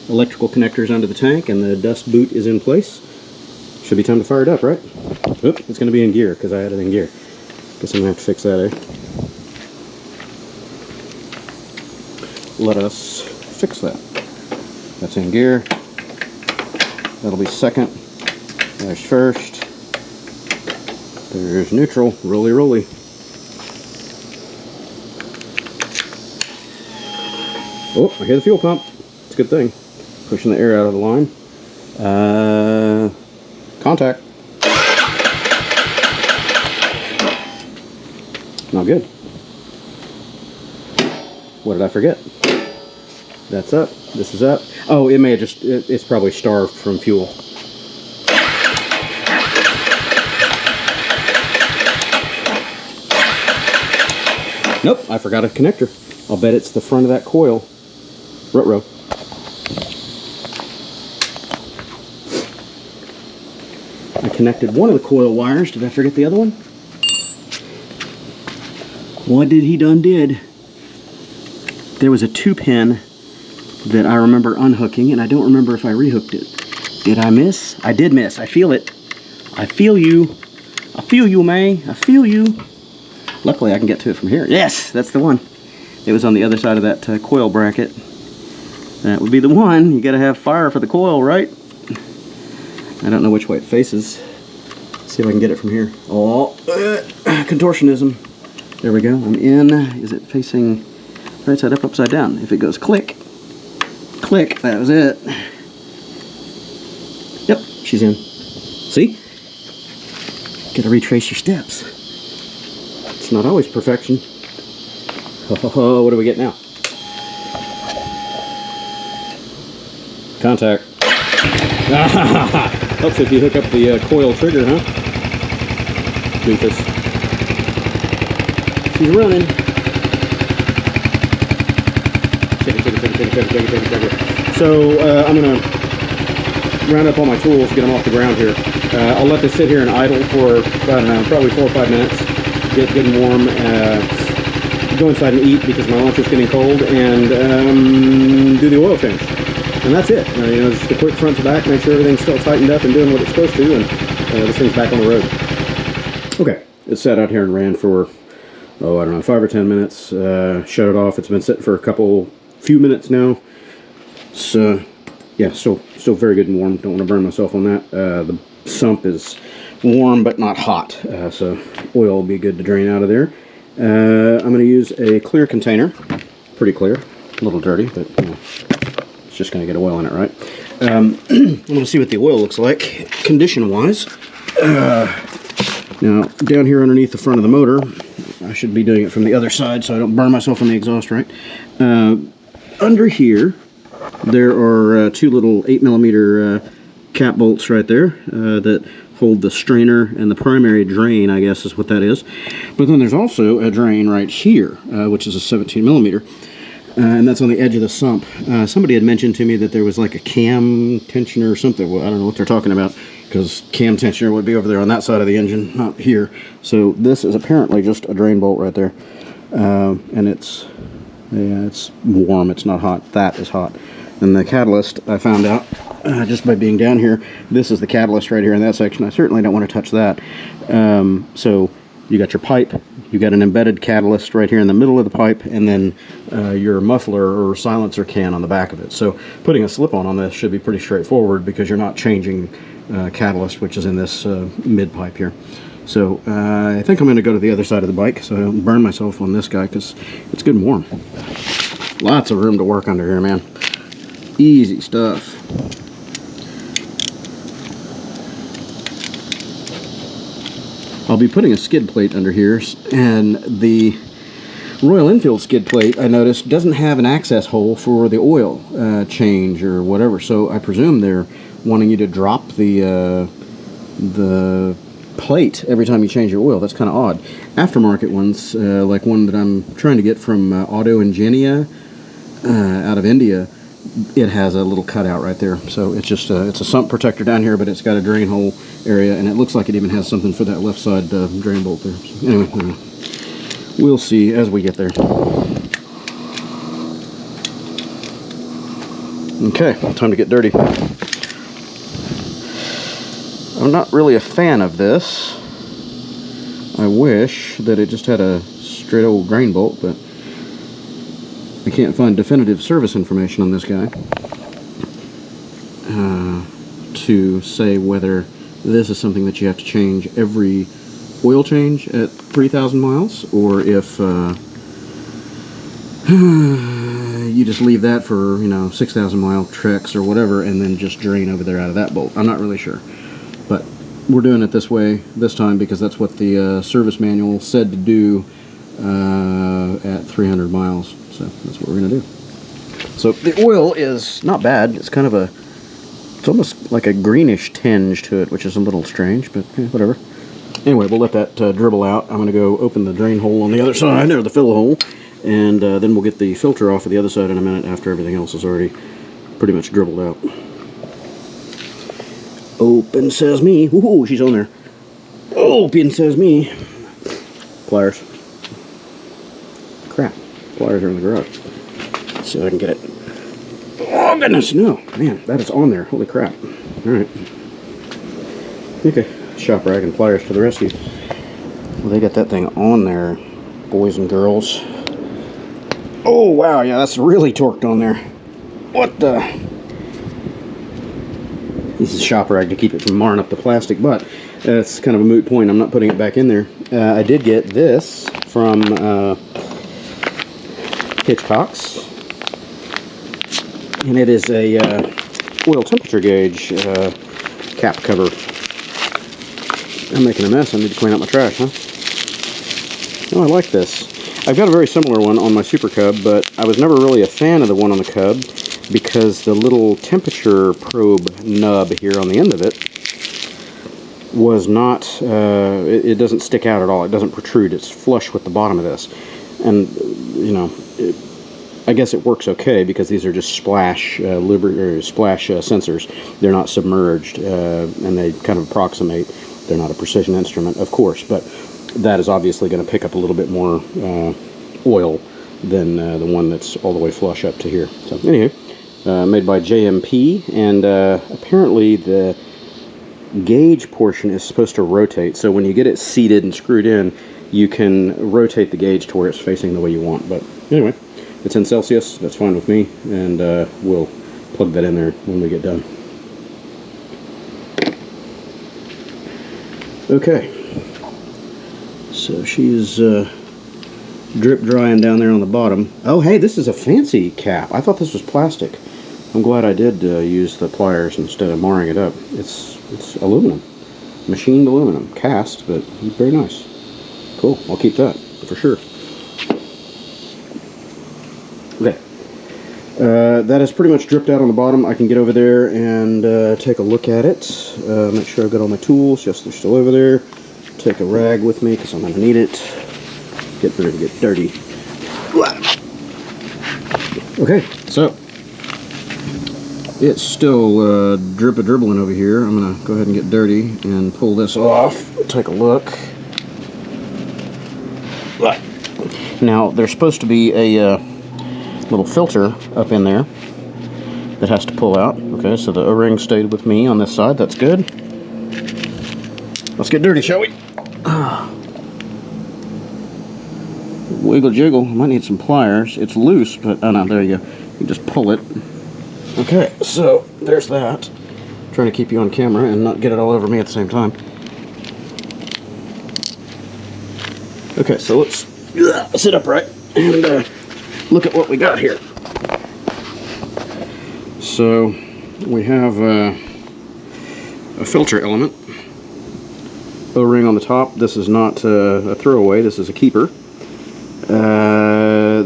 Electrical connectors under the tank, and the dust boot is in place. Should be time to fire it up, right? Oop, it's going to be in gear because I had it in gear. Guess I'm going to have to fix that, eh? Let us fix that. That's in gear. That'll be second. There's first. There's neutral. Roly, roly. Oh, I hear the fuel pump. It's a good thing. Pushing the air out of the line. Contact. Not good. What did I forget? That's up. This is up. Oh, it may have just, it's probably starved from fuel. Nope, I forgot a connector. I'll bet it's the front of that coil. Ruh-roh. I connected one of the coil wires. Did I forget the other one? What did he done did? There was a 2-pin that I remember unhooking, and I don't remember if I rehooked it. Did I miss? I did miss. I feel it. I feel you. I feel you, May. I feel you. Luckily, I can get to it from here. Yes, that's the one. It was on the other side of that coil bracket. That would be the one. You gotta have fire for the coil, right? I don't know which way it faces. Let's see if I can get it from here. Oh, contortionism. There we go. I'm in. Is it facing right side up, upside down? If it goes click, click, that was it. Yep, she's in. See? Gotta retrace your steps. It's not always perfection. Oh, what do we get now? Contact. Helps if you hook up the coil trigger, huh? Doofus. She's running. Check it. So I'm going to round up all my tools, get them off the ground here. I'll let this sit here and idle for, I don't know, probably 4 or 5 minutes. Get good and warm. Go inside and eat because my lunch is getting cold, and do the oil change. And that's it. You know, just a quick front to back, make sure everything's still tightened up and doing what it's supposed to, and this thing's back on the road. Okay, it sat out here and ran for, oh, I don't know, 5 or 10 minutes. Shut it off. It's been sitting for a few minutes now. So, yeah, still very good and warm. Don't want to burn myself on that. The sump is warm but not hot, so oil will be good to drain out of there. I'm going to use a clear container. Pretty clear. A little dirty, but you know, it's just going to get oil in it, right? I'm going to see what the oil looks like, condition-wise. Now, down here underneath the front of the motor, I should be doing it from the other side so I don't burn myself on the exhaust, right? Under here, there are 2 little 8mm cap bolts right there that hold the strainer and the primary drain, I guess is what that is. But then there's also a drain right here, which is a 17mm, and that's on the edge of the sump. Somebody had mentioned to me that there was like a cam tensioner or something. Well, I don't know what they're talking about, because cam tensioner would be over there on that side of the engine, not here. So this is apparently just a drain bolt right there, and it's warm. It's not hot. That is hot. And the catalyst, I found out just by being down here, this is the catalyst right here in that section. I certainly don't want to touch that. So you got your pipe, you got an embedded catalyst right here in the middle of the pipe, and then your muffler or silencer can on the back of it. So putting a slip-on this should be pretty straightforward because you're not changing catalyst, which is in this mid-pipe here. So I think I'm going to go to the other side of the bike so I don't burn myself on this guy because it's good and warm. Lots of room to work under here, man. Easy stuff. I'll be putting a skid plate under here, and the Royal Enfield skid plate, I noticed, doesn't have an access hole for the oil change or whatever, so I presume they're wanting you to drop the plate every time you change your oil. That's kind of odd. Aftermarket ones, like one that I'm trying to get from Auto Ingenia out of India, it has a little cutout right there. So it's just it's a sump protector down here, but it's got a drain hole area, and it looks like it even has something for that left side drain bolt there. So anyway, we'll see as we get there. Okay, time to get dirty. I'm not really a fan of this. I wish that it just had a straight old drain bolt, but I can't find definitive service information on this guy to say whether this is something that you have to change every oil change at 3,000 miles, or if you just leave that for, you know, 6,000 mile treks or whatever, and then just drain over there out of that bolt. I'm not really sure, but we're doing it this way this time because that's what the service manual said to do at 300 miles. So that's what we're gonna do. So the oil is not bad. It's kind of a, it's almost like a greenish tinge to it, which is a little strange, but yeah, whatever. Anyway, we'll let that dribble out. I'm going to go open the drain hole on the other side, or the fill hole, and then we'll get the filter off of the other side in a minute after everything else is already pretty much dribbled out. Open sesame. Ooh, she's on there. Open sesame. Pliers. Crap. Pliers are in the garage. Let's see if I can get it. Oh, goodness, no. Man, that is on there. Holy crap. Alright. Okay. Shop rag and pliers to the rescue. Well, they got that thing on there, boys and girls. Oh, wow, yeah, that's really torqued on there. What the? This is shop rag to keep it from marring up the plastic, but it's kind of a moot point. I'm not putting it back in there. I did get this from Hitchcock's, and it is a oil temperature gauge cap cover. I'm making a mess. I need to clean out my trash, huh? Oh, I like this. I've got a very similar one on my Super Cub, but I was never really a fan of the one on the Cub because the little temperature probe nub here on the end of it was not, it doesn't stick out at all. It doesn't protrude. It's flush with the bottom of this. And, you know, I guess it works okay because these are just splash sensors. They're not submerged, and they kind of approximate. They're not a precision instrument, of course, but that is obviously going to pick up a little bit more oil than the one that's all the way flush up to here. So anyway, made by JMP, and apparently the gauge portion is supposed to rotate. So when you get it seated and screwed in, you can rotate the gauge to where it's facing the way you want. But anyway, it's in Celsius. That's fine with me, and we'll plug that in there when we get done. Okay, so she's drip drying down there on the bottom. Oh, hey, this is a fancy cap. I thought this was plastic. I'm glad I did use the pliers instead of marring it up. It's aluminum, machined aluminum, cast, but very nice. Cool, I'll keep that for sure. Okay, that is pretty much dripped out on the bottom. I can get over there and take a look at it. Make sure I've got all my tools. Yes, they're still over there. Take a rag with me because I'm going to need it. Get ready to get dirty. Okay, so it's still dribbling over here. I'm going to go ahead and get dirty and pull this off. Take a look. Now, there's supposed to be a little filter up in there that has to pull out. Okay, so the O-ring stayed with me on this side. That's good. Let's get dirty, shall we? Wiggle jiggle. I might need some pliers. It's loose, but oh no, there you go. You just pull it. Okay, so there's that. Trying to keep you on camera and not get it all over me at the same time. Okay, so let's sit upright and look at what we got here. So we have a filter element, O-ring on the top. This is not a throwaway, this is a keeper.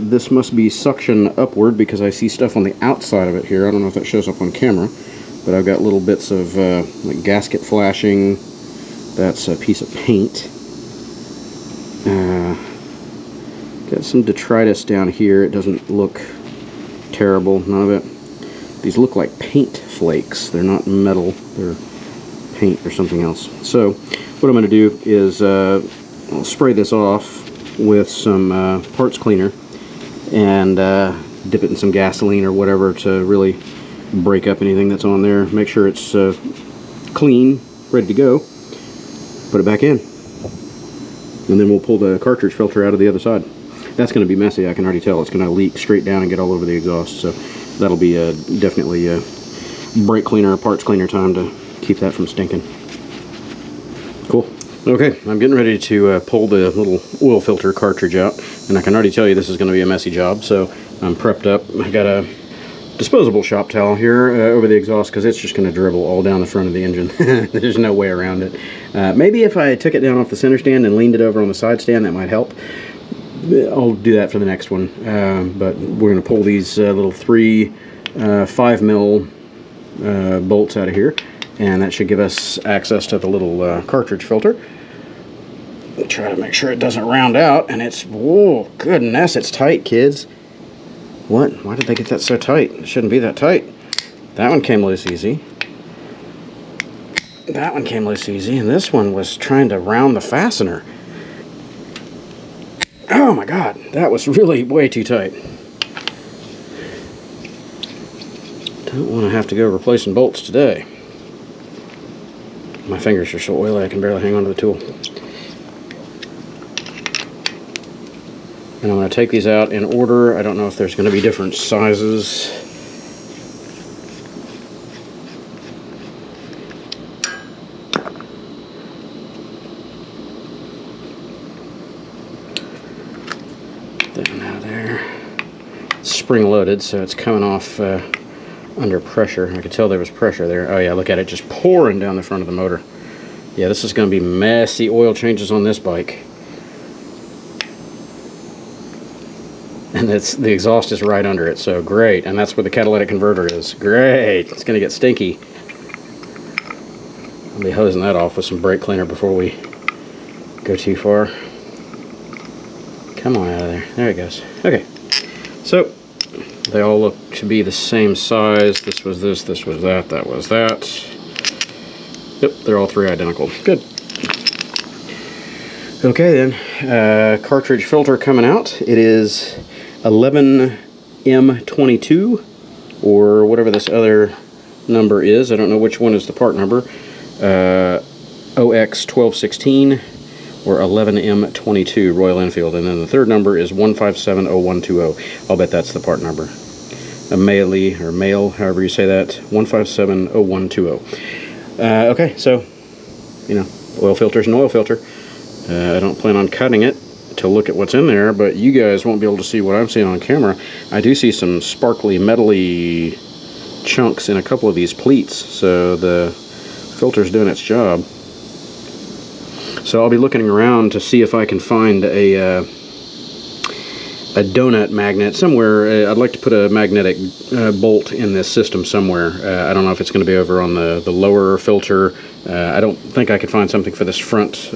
This must be suction upward because I see stuff on the outside of it here. I don't know if that shows up on camera, but I've got little bits of like gasket flashing. That's a piece of paint. Got some detritus down here. It doesn't look terrible, none of it. These look like paint flakes. They're not metal, they're paint or something else. So what I'm going to do is I'll spray this off with some parts cleaner and dip it in some gasoline or whatever to really break up anything that's on there. Make sure it's clean, ready to go. Put it back in. And then we'll pull the cartridge filter out of the other side. That's going to be messy, I can already tell. It's going to leak straight down and get all over the exhaust. So that'll be definitely brake cleaner, parts cleaner time to keep that from stinking. Cool. Okay, I'm getting ready to pull the little oil filter cartridge out, and I can already tell you this is going to be a messy job, so I'm prepped up. I got a disposable shop towel here over the exhaust because it's just going to dribble all down the front of the engine. There's no way around it. Maybe if I took it down off the center stand and leaned it over on the side stand, that might help. I'll do that for the next one, but we're going to pull these little 5mm bolts out of here, and that should give us access to the little cartridge filter. Try to make sure it doesn't round out, and it's, whoa, goodness, it's tight, kids. What? Why did they get that so tight? It shouldn't be that tight. That one came loose easy. That one came loose easy, and this one was trying to round the fastener. Oh my God, that was really way too tight. Don't want to have to go replacing bolts today. My fingers are so oily I can barely hang on to the tool. And I'm going to take these out in order. I don't know if there's going to be different sizes. That one out of there. It's spring loaded, so it's coming off under pressure. I could tell there was pressure there. Oh yeah, look at it just pouring down the front of the motor. Yeah, this is going to be messy oil changes on this bike. And the exhaust is right under it, so great. And that's where the catalytic converter is. Great. It's going to get stinky. I'll be hosing that off with some brake cleaner before we go too far. Come on out of there. There it goes. Okay. So, they all look to be the same size. This was this, this was that, that was that. Yep, they're all three identical. Good. Okay then, cartridge filter coming out. It is 11M22, or whatever this other number is. I don't know which one is the part number. OX1216 or 11M22 Royal Enfield, and then the third number is 1570120. I'll bet that's the part number. A Mailey, or mail, however you say that, 1570120. Okay, so, you know, oil filter's an oil filter. I don't plan on cutting it to look at what's in there, but you guys won't be able to see what I'm seeing on camera. I do see some sparkly, metally chunks in a couple of these pleats, so the filter's doing its job. So I'll be looking around to see if I can find a donut magnet somewhere. I'd like to put a magnetic bolt in this system somewhere. I don't know if it's going to be over on the lower filter. I don't think I could find something for this front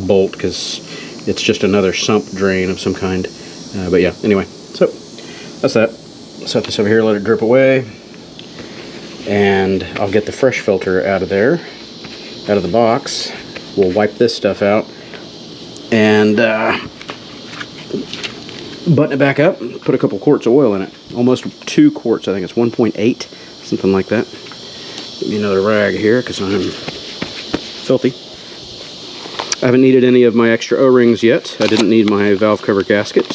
bolt because it's just another sump drain of some kind. But yeah, anyway, so that's that. Set this over here, let it drip away, and I'll get the fresh filter out of there, out of the box. We'll wipe this stuff out and button it back up, put a couple quarts of oil in it. Almost 2 quarts, I think it's 1.8, something like that. Give me another rag here because I'm filthy. I haven't needed any of my extra O-rings yet. I didn't need my valve cover gasket.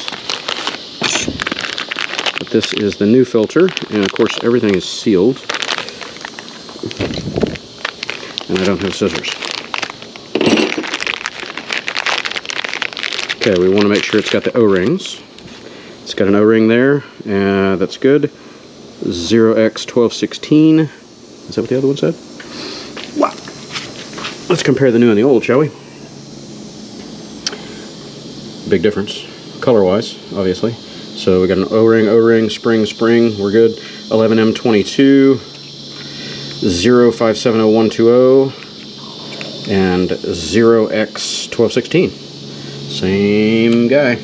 But this is the new filter, and of course everything is sealed. And I don't have scissors. Okay, we want to make sure it's got the O-rings. It's got an O-ring there, that's good. 0x1216. Is that what the other one said? Wow. Let's compare the new and the old, shall we? Big difference, color-wise, obviously. So we got an O-ring, O-ring, spring, spring. We're good. 11M22, 0570120, and 0x1216. Same guy.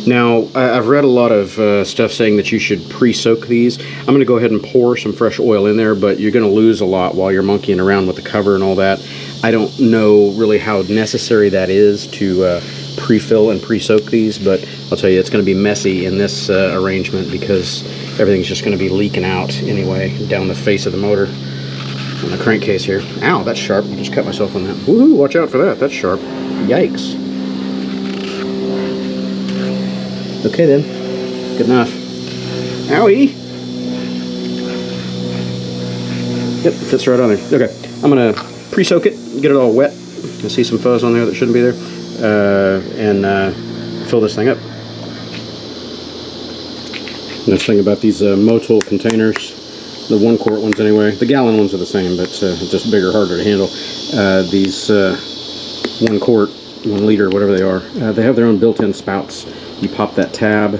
Now, I've read a lot of stuff saying that you should pre-soak these. I'm going to go ahead and pour some fresh oil in there, but you're going to lose a lot while you're monkeying around with the cover and all that. I don't know really how necessary that is to pre-fill and pre-soak these, but I'll tell you, it's going to be messy in this arrangement because everything's just going to be leaking out anyway down the face of the motor on the crankcase here. Ow, that's sharp. I just cut myself on that. Woohoo, watch out for that. That's sharp. Yikes. Okay then, good enough. Owie! Yep, fits right on there. Okay, I'm gonna pre-soak it, get it all wet, I see some fuzz on there that shouldn't be there, and fill this thing up. Nice thing about these MOTUL containers, the 1 quart ones anyway, the gallon ones are the same, but just bigger, harder to handle. These 1 quart, 1 liter, whatever they are, they have their own built-in spouts. You pop that tab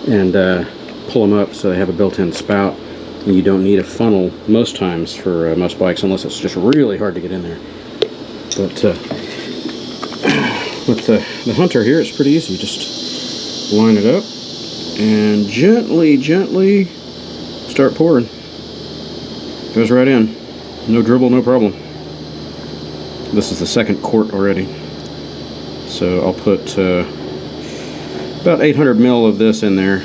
and pull them up so they have a built-in spout, and you don't need a funnel most times for most bikes unless it's just really hard to get in there. But with the Hunter here, it's pretty easy. You just line it up and gently start pouring. Goes right in. No dribble, no problem. This is the 2nd quart already. So I'll put about 800 ml of this in there.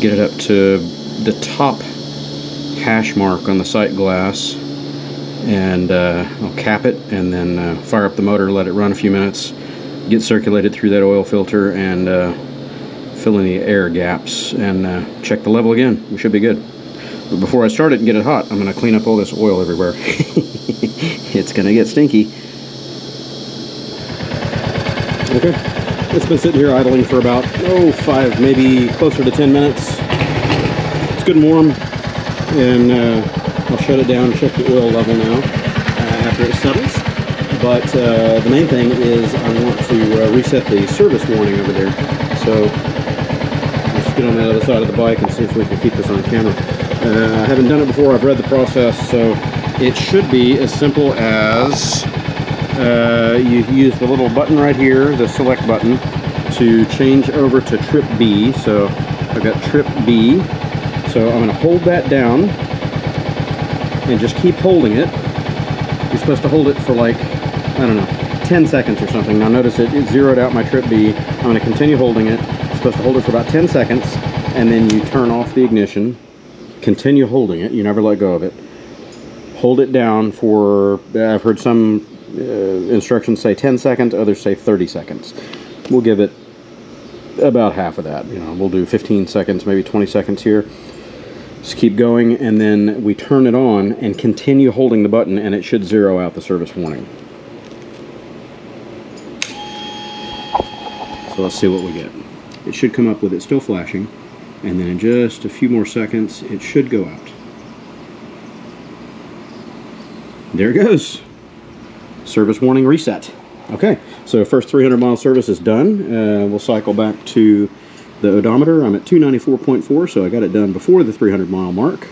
Get it up to the top hash mark on the sight glass. And I'll cap it and then fire up the motor, let it run a few minutes, get circulated through that oil filter, and fill in the air gaps, and check the level again. We should be good. But before I start it and get it hot, I'm going to clean up all this oil everywhere. It's going to get stinky. Okay, it's been sitting here idling for about 5, maybe closer to 10 minutes. It's good and warm, and I'll shut it down and check the oil level now after it settles. But the main thing is I want to reset the service warning over there. So let's get on the other side of the bike and see if we can keep this on camera. I haven't done it before. I've read the process, so it should be as simple as you use the little button right here, the select button, to change over to trip B. So I've got trip B. So I'm going to hold that down and just keep holding it. You're supposed to hold it for like, I don't know, 10 seconds or something. Now notice it zeroed out my trip B. I'm going to continue holding it. You're supposed to hold it for about 10 seconds, and then you turn off the ignition. Continue holding it. You never let go of it. Hold it down for, I've heard some instructions say 10 seconds, others say 30 seconds. We'll give it about half of that. You know, we'll do 15 seconds, maybe 20 seconds here. Just keep going, and then we turn it on and continue holding the button, and it should zero out the service warning. So let's see what we get. It should come up with it still flashing, and then in just a few more seconds it should go out. There it goes. Service warning reset. Okay, so first 300 mile service is done. We'll cycle back to the odometer. I'm at 294.4, so I got it done before the 300 mile mark,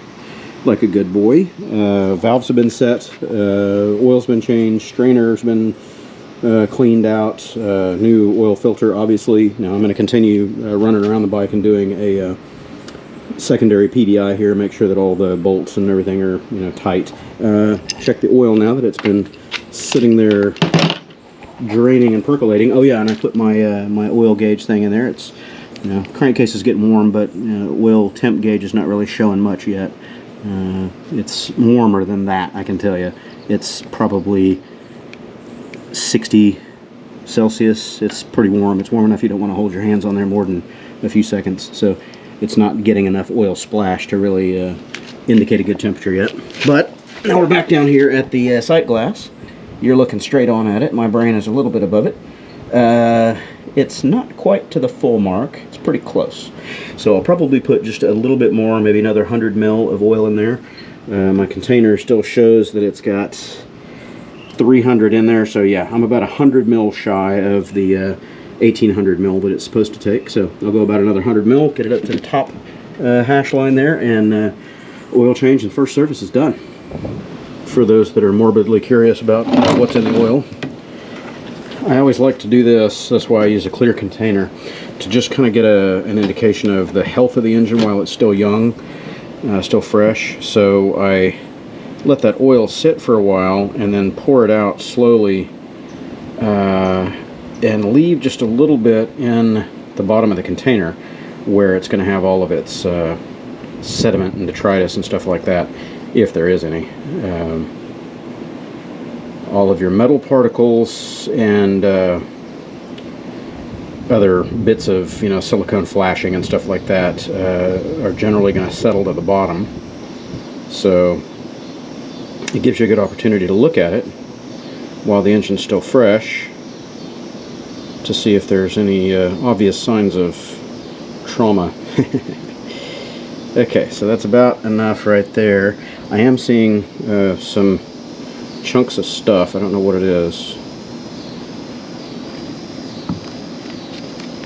like a good boy. Valves have been set, oil's been changed, strainer's been cleaned out, new oil filter obviously. Now I'm going to continue running around the bike and doing a secondary PDI here, make sure that all the bolts and everything are, you know, tight. Check the oil now that it's been sitting there draining and percolating. Oh yeah, and I put my my oil gauge thing in there. It's, you know, crankcase is getting warm, but oil temp gauge is not really showing much yet. It's warmer than that, I can tell you. It's probably 60 Celsius. It's pretty warm. It's warm enough you don't want to hold your hands on there more than a few seconds. So it's not getting enough oil splash to really indicate a good temperature yet. But now we're back down here at the sight glass. You're looking straight on at it. My brain is a little bit above it. It's not quite to the full mark. It's pretty close. So I'll probably put just a little bit more, maybe another 100 ml of oil in there. My container still shows that it's got 300 in there. So yeah, I'm about 100 ml shy of the 1800 ml that it's supposed to take. So I'll go about another 100 ml, get it up to the top hash line there, and oil change and first service is done. For those that are morbidly curious about what's in the oil, I always like to do this. That's why I use a clear container, to just kind of get an indication of the health of the engine while it's still young, still fresh. So I let that oil sit for a while and then pour it out slowly, and leave just a little bit in the bottom of the container where it's going to have all of its sediment and detritus and stuff like that, if there is any. All of your metal particles and other bits of, you know, silicone flashing and stuff like that are generally going to settle to the bottom. So it gives you a good opportunity to look at it while the engine's still fresh to see if there's any obvious signs of trauma. Okay, so that's about enough right there. I am seeing some chunks of stuff. I don't know what it is.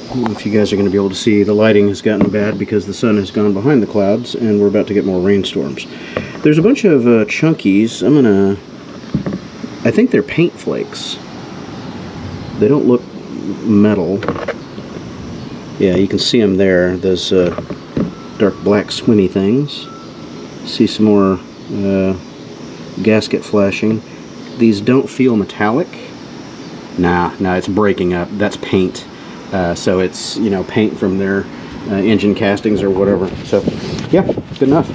I don't know if you guys are going to be able to see. The lighting has gotten bad because the sun has gone behind the clouds and we're about to get more rainstorms. There's a bunch of chunkies. I think they're paint flakes. They don't look metal. Yeah, you can see them there. Those dark black swimmy things. See some more gasket flashing. These don't feel metallic. Nah, it's breaking up. That's paint. So it's, you know, paint from their engine castings or whatever. So yeah, good enough.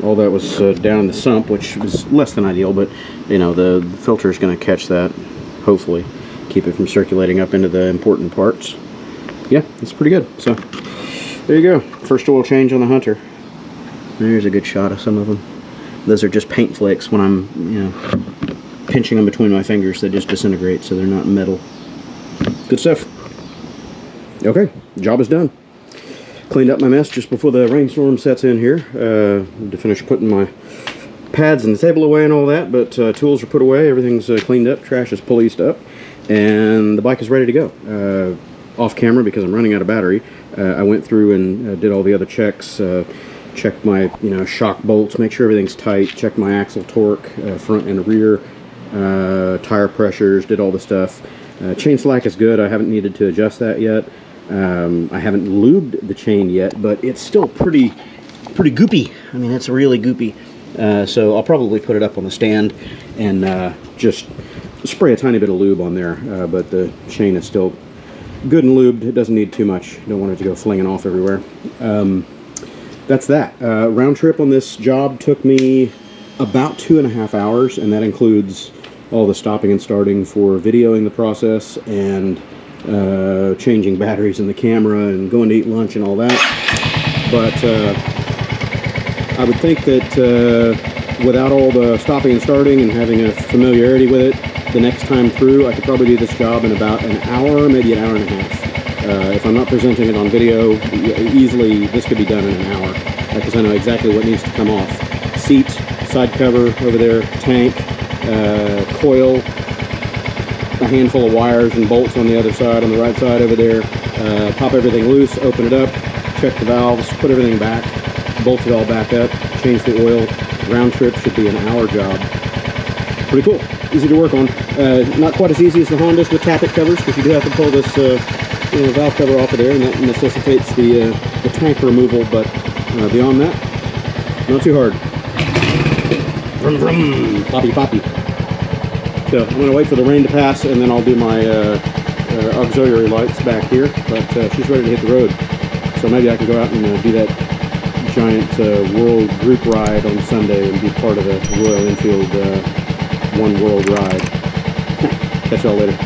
All that was down in the sump, which was less than ideal, but you know, the filter is going to catch that, hopefully keep it from circulating up into the important parts. Yeah, it's pretty good. So there you go, first oil change on the Hunter. There's a good shot of some of them. Those are just paint flakes. When I'm, you know, pinching them between my fingers, they just disintegrate, so they're not metal. Good stuff. Okay, job is done. Cleaned up my mess just before the rainstorm sets in here. To finish putting my pads and the table away and all that, but tools are put away, everything's cleaned up, trash is policed up, and the bike is ready to go. Off camera, because I'm running out of battery, I went through and did all the other checks, checked my shock bolts, make sure everything's tight, checked my axle torque, front and rear, tire pressures, did all the stuff. Chain slack is good. I haven't needed to adjust that yet. I haven't lubed the chain yet, but it's still pretty goopy. I mean, it's really goopy. So I'll probably put it up on the stand and just spray a tiny bit of lube on there. But the chain is still good and lubed. It doesn't need too much. Don't want it to go flinging off everywhere. That's that. Round trip on this job took me about 2.5 hours, and that includes all the stopping and starting for videoing the process and changing batteries in the camera and going to eat lunch and all that. But I would think that without all the stopping and starting and having a familiarity with it, the next time through I could probably do this job in about an hour, maybe an hour and a half. If I'm not presenting it on video, easily this could be done in an hour, because I know exactly what needs to come off. Seat, side cover over there, tank, coil, a handful of wires and bolts on the other side, on the right side over there. Pop everything loose, open it up, check the valves, put everything back, bolt it all back up, change the oil. Round trip should be an hour job. Pretty cool, easy to work on. Not quite as easy as the Hondas with tappet covers, because you do have to pull this valve cover off of there, and that necessitates the tank removal, but beyond that, not too hard. Vroom vroom, poppy poppy. So I'm going to wait for the rain to pass, and then I'll do my auxiliary lights back here, but she's ready to hit the road. So maybe I can go out and do that giant world group ride on Sunday and be part of the Royal Enfield One World ride. Catch y'all later.